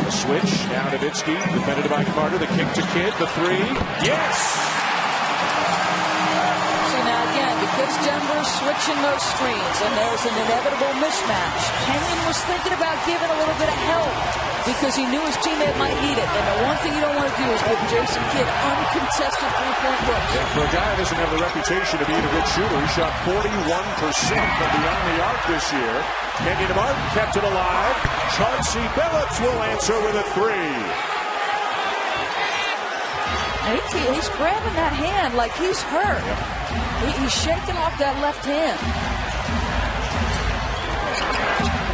The switch, now Nowitzki, defended by Carter. The kick to Kidd, the 3. Yes! Because Denver's switching those screens, and there's an inevitable mismatch. Kenyon was thinking about giving a little bit of help because he knew his teammate might need it. And the one thing you don't want to do is give Jason Kidd uncontested three-point looks. Yeah, for a guy who doesn't have the reputation of being a good shooter, he shot 41% from beyond the arc this year. Kenyon Martin kept it alive. Chauncey Billups will answer with a 3. He's grabbing that hand like he's hurt. He's shaking off that left hand.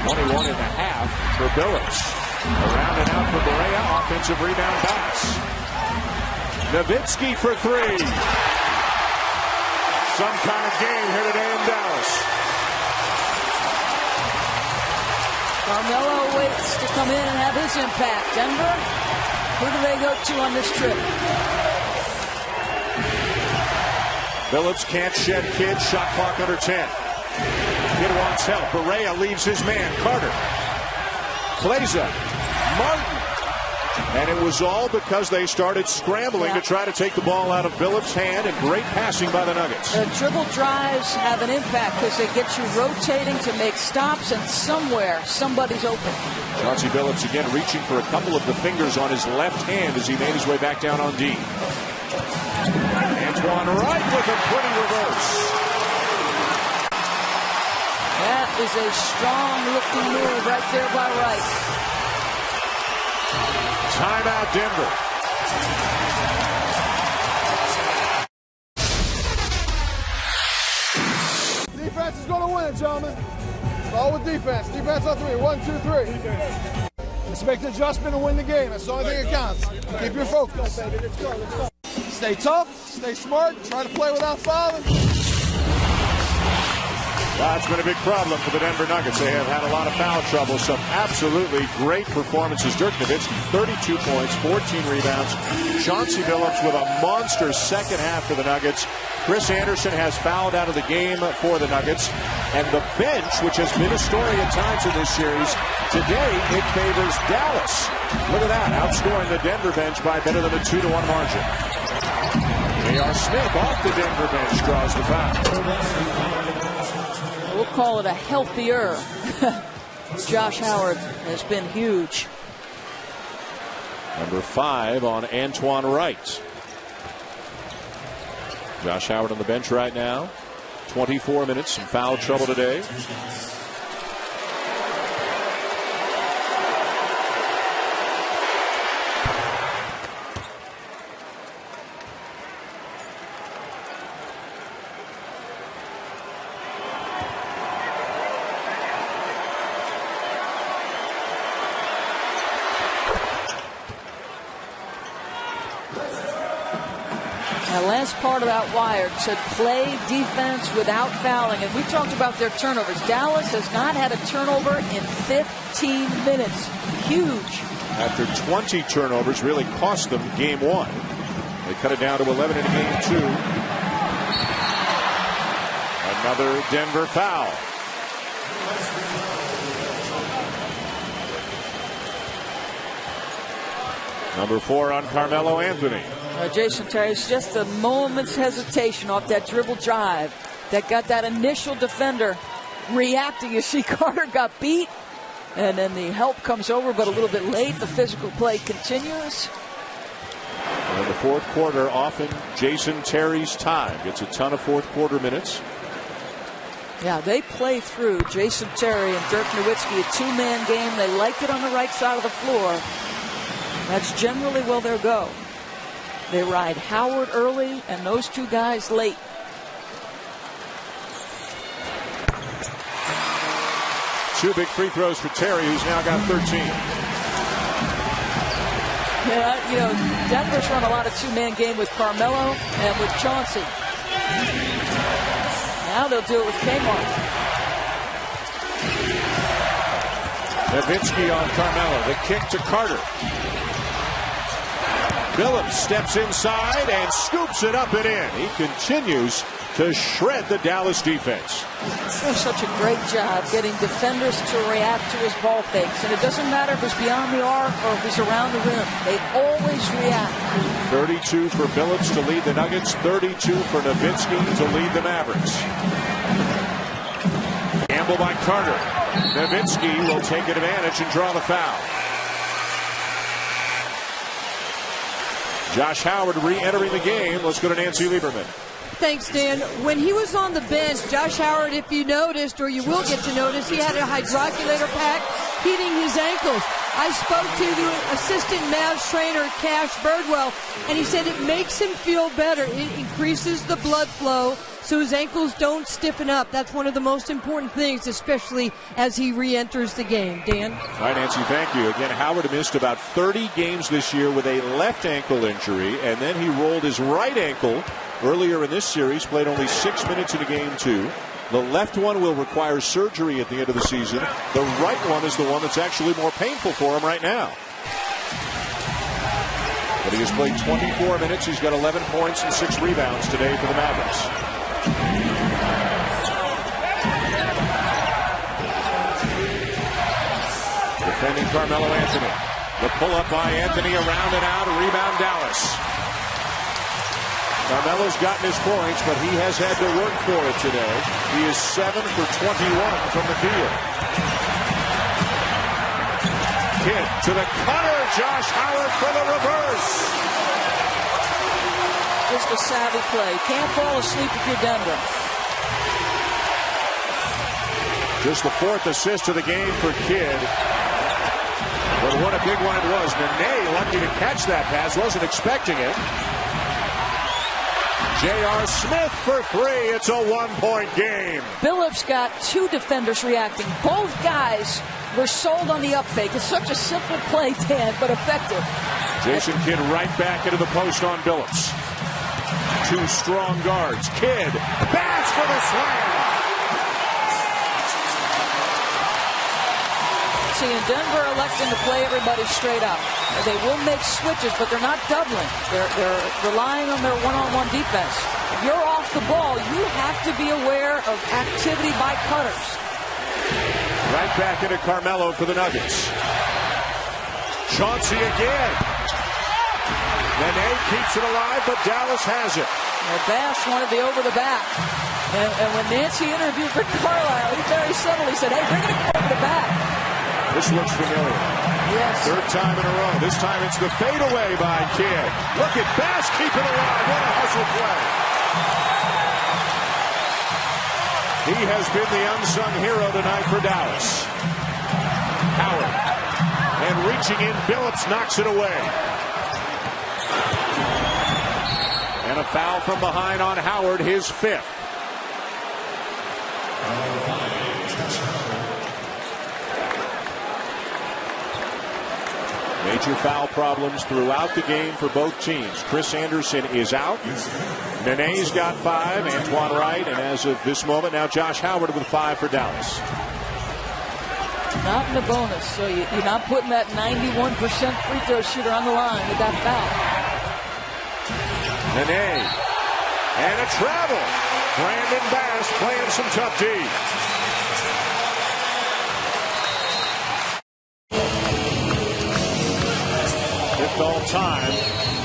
21 and a half for Billups. Around and out for Berea. Offensive rebound pass. Nowitzki for three. Some kind of game here today in Dallas. Melo waits to come in and have his impact. Denver, who do they go to on this trip? Billups can't shed Kidd. Shot clock under 10. Kidd wants help. Berea leaves his man. Carter. Kleza. Martin. And it was all because they started scrambling to try to take the ball out of Billups' hand, and great passing by the Nuggets. The dribble drives have an impact because they get you rotating to make stops, and somewhere somebody's open. Chauncey Billups again reaching for a couple of the fingers on his left hand as he made his way back down on D. Antoine Wright with a pretty reverse. That is a strong-looking move right there by Wright. Timeout, Denver. Defense is going to win, gentlemen. It's all with defense. Defense on three. 1, 2, 3. Let's make the adjustment and win the game. That's the only thing that counts. Keep your focus. Stay tough. Stay smart. Try to play without fouling. That's been a big problem for the Denver Nuggets. They have had a lot of foul trouble. Some absolutely great performances. Dirk Nowitzki, 32 points, 14 rebounds. Chauncey Billups with a monster second half for the Nuggets. Chris Anderson has fouled out of the game for the Nuggets. And the bench, which has been a story at times in this series, today it favors Dallas. Look at that, outscoring the Denver bench by better than a 2-1 margin. J.R. Smith off the Denver bench draws the foul. We'll call it a healthier. Josh Howard has been huge. Number 5 on Antoine Wright. Josh Howard on the bench right now. 24 minutes, some foul trouble today. The last part about Wired said play defense without fouling. And we talked about their turnovers. Dallas has not had a turnover in 15 minutes. Huge. After 20 turnovers really cost them game 1. They cut it down to 11 in game 2. Another Denver foul. Number 4 on Carmelo Anthony. Jason Terry's just a moment's hesitation off that dribble drive that got that initial defender reacting. You see Carter got beat, and then the help comes over, but a little bit late. The physical play continues. In the fourth quarter, often Jason Terry's time. Gets a ton of fourth quarter minutes. Yeah, they play through Jason Terry and Dirk Nowitzki, a two-man game. They like it on the right side of the floor. That's generally where they'll go. They ride Howard early and those two guys late. Two big free throws for Terry, who's now got 13. Yeah, you know, Denver's run a lot of two-man game with Carmelo and with Chauncey. Now they'll do it with Kmart. Nowitzki on Carmelo. The kick to Carter. Billups steps inside and scoops it up and in. He continues to shred the Dallas defense. Does such a great job getting defenders to react to his ball fakes. And it doesn't matter if it's beyond the arc or if it's around the rim. They always react. 32 for Billups to lead the Nuggets. 32 for Nowitzki to lead the Mavericks. Gamble by Carter. Nowitzki will take advantage and draw the foul. Josh Howard re-entering the game. Let's go to Nancy Lieberman. Thanks, Dan. When he was on the bench, Josh Howard, if you noticed, or you will get to notice, he had a hydroculator pack heating his ankles. I spoke to the assistant Mavs trainer, Cash Birdwell, and he said it makes him feel better. It increases the blood flow so his ankles don't stiffen up. That's one of the most important things, especially as he re-enters the game. Dan? All right, Nancy, thank you. Again, Howard missed about 30 games this year with a left ankle injury, and then he rolled his right ankle earlier in this series, played only 6 minutes in a game 2. The left one will require surgery at the end of the season. The right one is the one that's actually more painful for him right now. But he has played 24 minutes. He's got 11 points and 6 rebounds today for the Mavericks. Defending Carmelo Anthony. The pull-up by Anthony, around and out, a rebound Dallas. Carmelo's gotten his points, but he has had to work for it today. He is 7 for 21 from the field. Kidd to the cutter. Josh Howard for the reverse. Just a savvy play. Can't fall asleep if you're Denver. Just the 4th assist of the game for Kidd. But what a big one it was. Nene lucky to catch that pass. Wasn't expecting it. J.R. Smith for 3. It's a 1-point game. Billups got 2 defenders reacting. Both guys were sold on the up fake. It's such a simple play, Dan, but effective. Jason Kidd right back into the post on Billups. 2 strong guards. Kidd, pass for the slam. See, in Denver electing to play everybody straight up. They will make switches, but they're not doubling. They're relying on their one-on-one defense. If you're off the ball, you have to be aware of activity by cutters. Right back into Carmelo for the Nuggets. Chauncey again. Nene keeps it alive, but Dallas has it. Now Bass wanted the over the back. And when Nancy interviewed Rick Carlisle, he very subtly said, hey, bring it over the back. This looks familiar. Yes. 3rd time in a row. This time it's the fadeaway by Kidd. Look at Bass keep it alive. What a hustle play. He has been the unsung hero tonight for Dallas. Howard. And reaching in, Billups knocks it away. And a foul from behind on Howard, his 5th. Major foul problems throughout the game for both teams. Chris Anderson is out. Nene's got 5. Antoine Wright. And as of this moment, now Josh Howard with 5 for Dallas. Not in the bonus, so you're not putting that 91% free throw shooter on the line with that foul. Nene. And a travel. Brandon Bass playing some tough D. All-time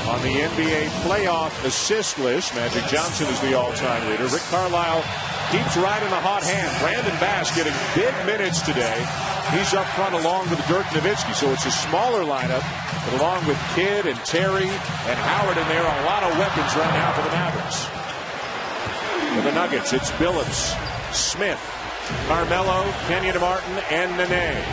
on the NBA playoff assist list. Magic Johnson is the all-time leader. Rick Carlisle keeps riding the hot hand. Brandon Bass getting big minutes today. He's up front along with Dirk Nowitzki, so it's a smaller lineup, but along with Kidd and Terry and Howard in there, a lot of weapons right now for the Mavericks. For the Nuggets, it's Billups, Smith, Carmelo, Kenyon Martin, and Nene.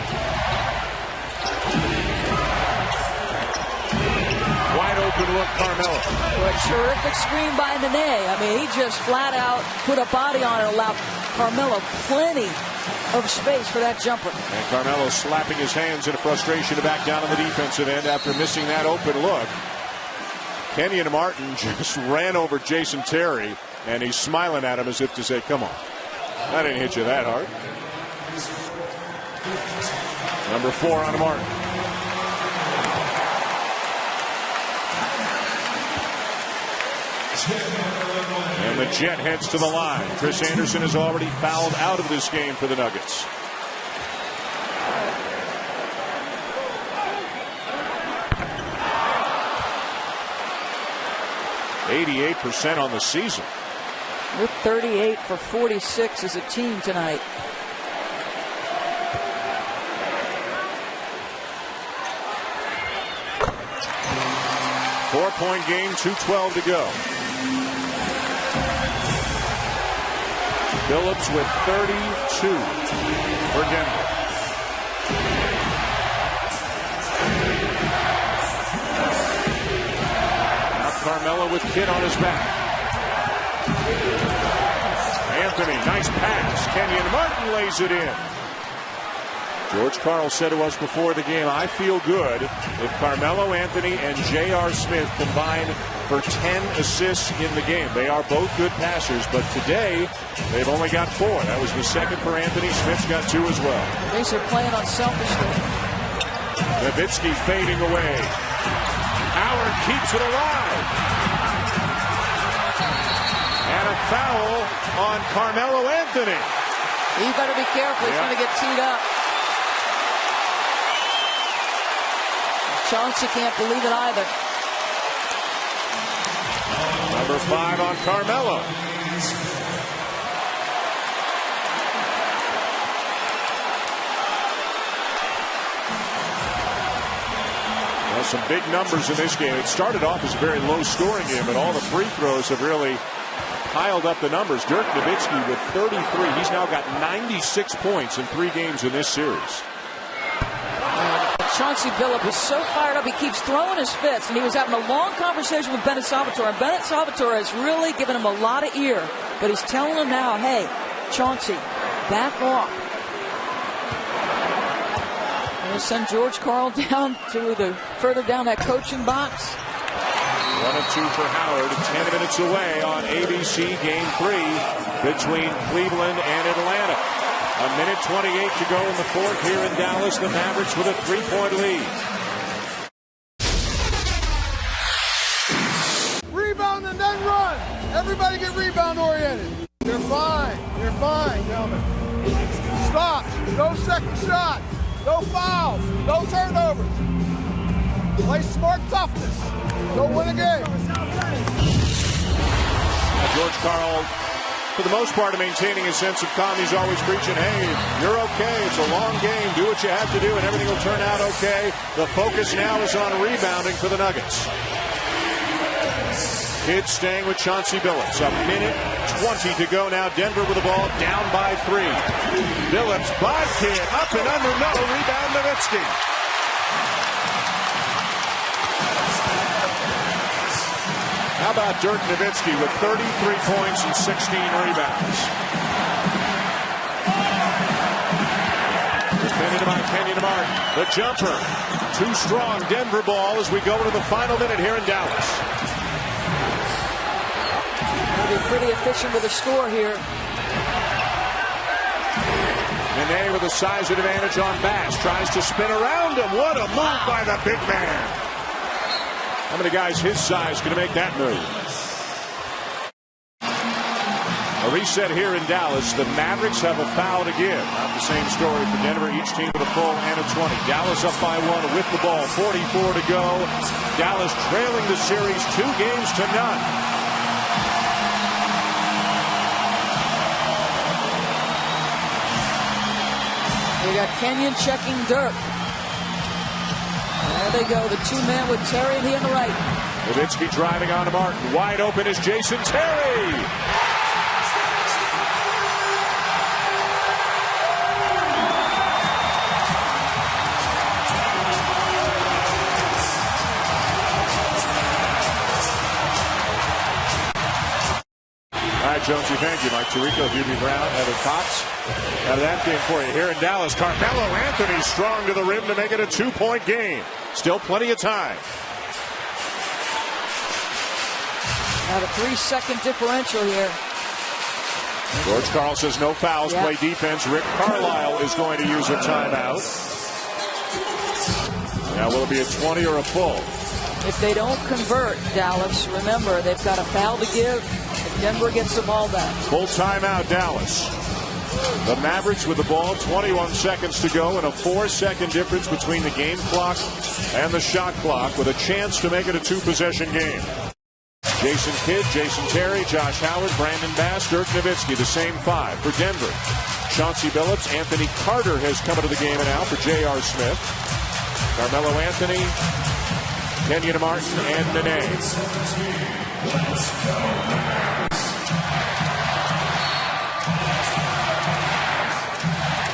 Wide open look, Carmelo. Well, terrific screen by Nene. I mean, he just flat out put a body on it, allowed Carmelo plenty of space for that jumper. And Carmelo slapping his hands in frustration to back down on the defensive end after missing that open look. Kenyon Martin just ran over Jason Terry, and he's smiling at him as if to say, come on, I didn't hit you that hard. Number 4 on Martin. And the Jet heads to the line. Chris Anderson is already fouled out of this game for the Nuggets. %88 on the season. We're 38 for 46 as a team tonight. Four-point game, 2:12 to go. Billups with 32 for Denver. Melo with Kidd on his back. Anthony, nice pass. Kenyon Martin lays it in. George Karl said to us before the game, I feel good if Carmelo Anthony and J.R. Smith combine for 10 assists in the game. They are both good passers, but today they've only got 4. That was the second for Anthony. Smith's got 2 as well. These are playing unselfishly. Nowitzki fading away. Howard keeps it alive. And a foul on Carmelo Anthony. He better be careful. He's going to get teed up. Chauncey can't believe it either. Number 5 on Carmelo. Well, some big numbers in this game. It started off as a very low-scoring game, but all the free throws have really piled up the numbers. Dirk Nowitzki with 33. He's now got 96 points in 3 games in this series. Chauncey Billups is so fired up, he keeps throwing his fists, and he was having a long conversation with Bennett Salvatore, and Bennett Salvatore has really given him a lot of ear, but he's telling him now, hey, Chauncey, back off. Going to send George Karl down to further down that coaching box. 1 of 2 for Howard, 10 minutes away on ABC Game 3 between Cleveland and Atlanta. A minute 28 to go in the 4th here in Dallas. The Mavericks with a 3-point lead. Rebound and then run. Everybody get rebound oriented. You're fine. You're fine, gentlemen. Stop. No second shot. No fouls. No turnovers. Play smart toughness. Don't win a game. George Karl, for the most part, maintaining a sense of calm. He's always preaching, hey, you're okay. It's a long game. Do what you have to do, and everything will turn out okay. The focus now is on rebounding for the Nuggets. Kidd staying with Chauncey Billups. A minute 20 to go now. Denver with the ball, down by 3. Billups by Kidd, up and under. No, rebound Nowitzki. How about Dirk Nowitzki with 33 points and 16 rebounds? Defended by Kenyon Martin. The jumper. Too strong. Denver ball as we go into the final minute here in Dallas. They'll be pretty efficient with the score here. Nene with a size advantage on Bass. Tries to spin around him. What a move by the big man. How many guys his size going to make that move? A reset here in Dallas. The Mavericks have a foul to give. Not the same story for Denver. Each team with a full and a 20. Dallas up by 1 with the ball. 44 to go. Dallas trailing the series 2 games to none. We got Kenyon checking Dirk. There they go, the 2-man with Terry and he on the right. Nowitzki driving on to Martin. Wide open is Jason Terry. All right, Jonesy, thank you. Mike Tirico, Hubie Brown, Heather Cox. Out of that game for you here in Dallas. Carmelo Anthony strong to the rim to make it a 2-point game. Still plenty of time. Now a 3-second differential here. George Karl says no fouls, play defense. Rick Carlisle is going to use a timeout. Now will it be a 20 or a full? If they don't convert, Dallas, remember, they've got a foul to give. If Denver gets the ball back. Full timeout, Dallas. The Mavericks with the ball, 21 seconds to go, and a 4-second difference between the game clock and the shot clock, with a chance to make it a 2-possession game. Jason Kidd, Jason Terry, Josh Howard, Brandon Bass, Dirk Nowitzki, the same 5 for Denver. Chauncey Billups, Anthony Carter has come into the game and out for J.R. Smith. Carmelo Anthony, Kenyon Martin, and Nene.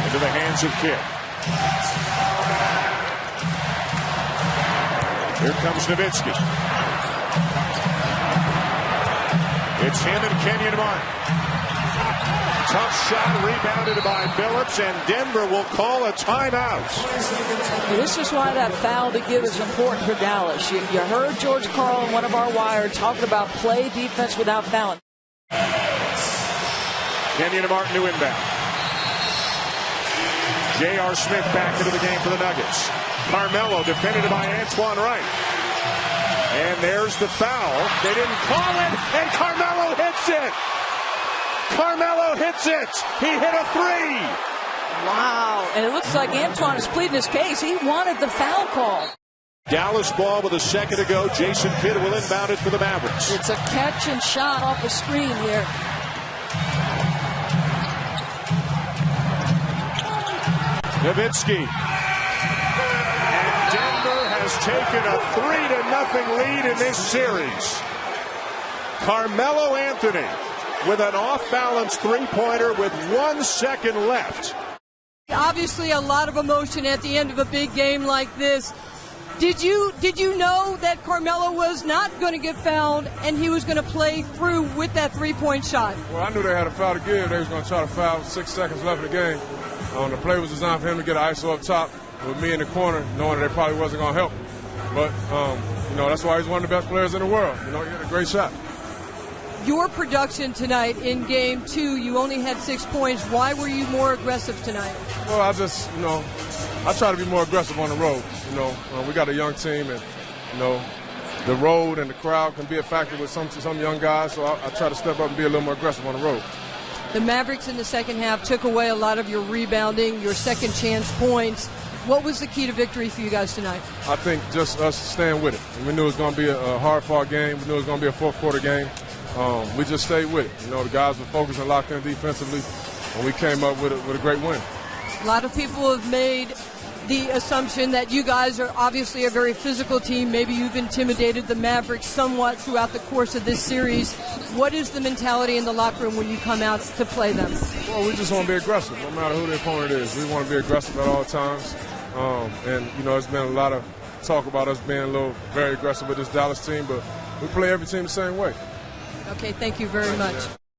Into the hands of Kidd. Here comes Nowitzki. It's him and Kenyon Martin. Tough shot rebounded by Billups, and Denver will call a timeout. This is why that foul to give is important for Dallas. You heard George Karl on one of our wires talking about play defense without fouling. Kenyon Martin to inbound. J.R. Smith back into the game for the Nuggets. Carmelo defended by Antoine Wright. And there's the foul. They didn't call it, and Carmelo hits it. Carmelo hits it. He hit a three. Wow. And it looks like Antoine is pleading his case. He wanted the foul call. Dallas ball with a second to go. Jason Kidd will inbound it for the Mavericks. It's a catch and shot off the screen here. Nowitzki. And Denver has taken a 3-0 lead in this series. Carmelo Anthony with an off-balance three-pointer with 1 second left. Obviously a lot of emotion at the end of a big game like this. Did you know that Carmelo was not going to get fouled and he was going to play through with that three-point shot? Well, I knew they had a foul to give. They was going to try to foul 6 seconds left in the game. The play was designed for him to get an ISO up top with me in the corner, knowing that they probably wasn't going to help. But, that's why he's one of the best players in the world. He had a great shot. Your production tonight in Game 2, you only had 6 points. Why were you more aggressive tonight? Well, I just, I try to be more aggressive on the road. We got a young team, and, the road and the crowd can be a factor with some young guys, so I try to step up and be a little more aggressive on the road. The Mavericks in the second half took away a lot of your rebounding, your second chance points. What was the key to victory for you guys tonight? I think just us staying with it. We knew it was going to be a hard-fought game. We knew it was going to be a fourth-quarter game. We just stayed with it. The guys were focused and locked in defensively, and we came up with a great win. A lot of people have made the assumption that you guys are obviously a very physical team. Maybe you've intimidated the Mavericks somewhat throughout the course of this series. What is the mentality in the locker room when you come out to play them? Well, we just want to be aggressive, no matter who the opponent is. We want to be aggressive at all times. It's been a lot of talk about us being very aggressive with this Dallas team, but we play every team the same way. Okay, thank you very much.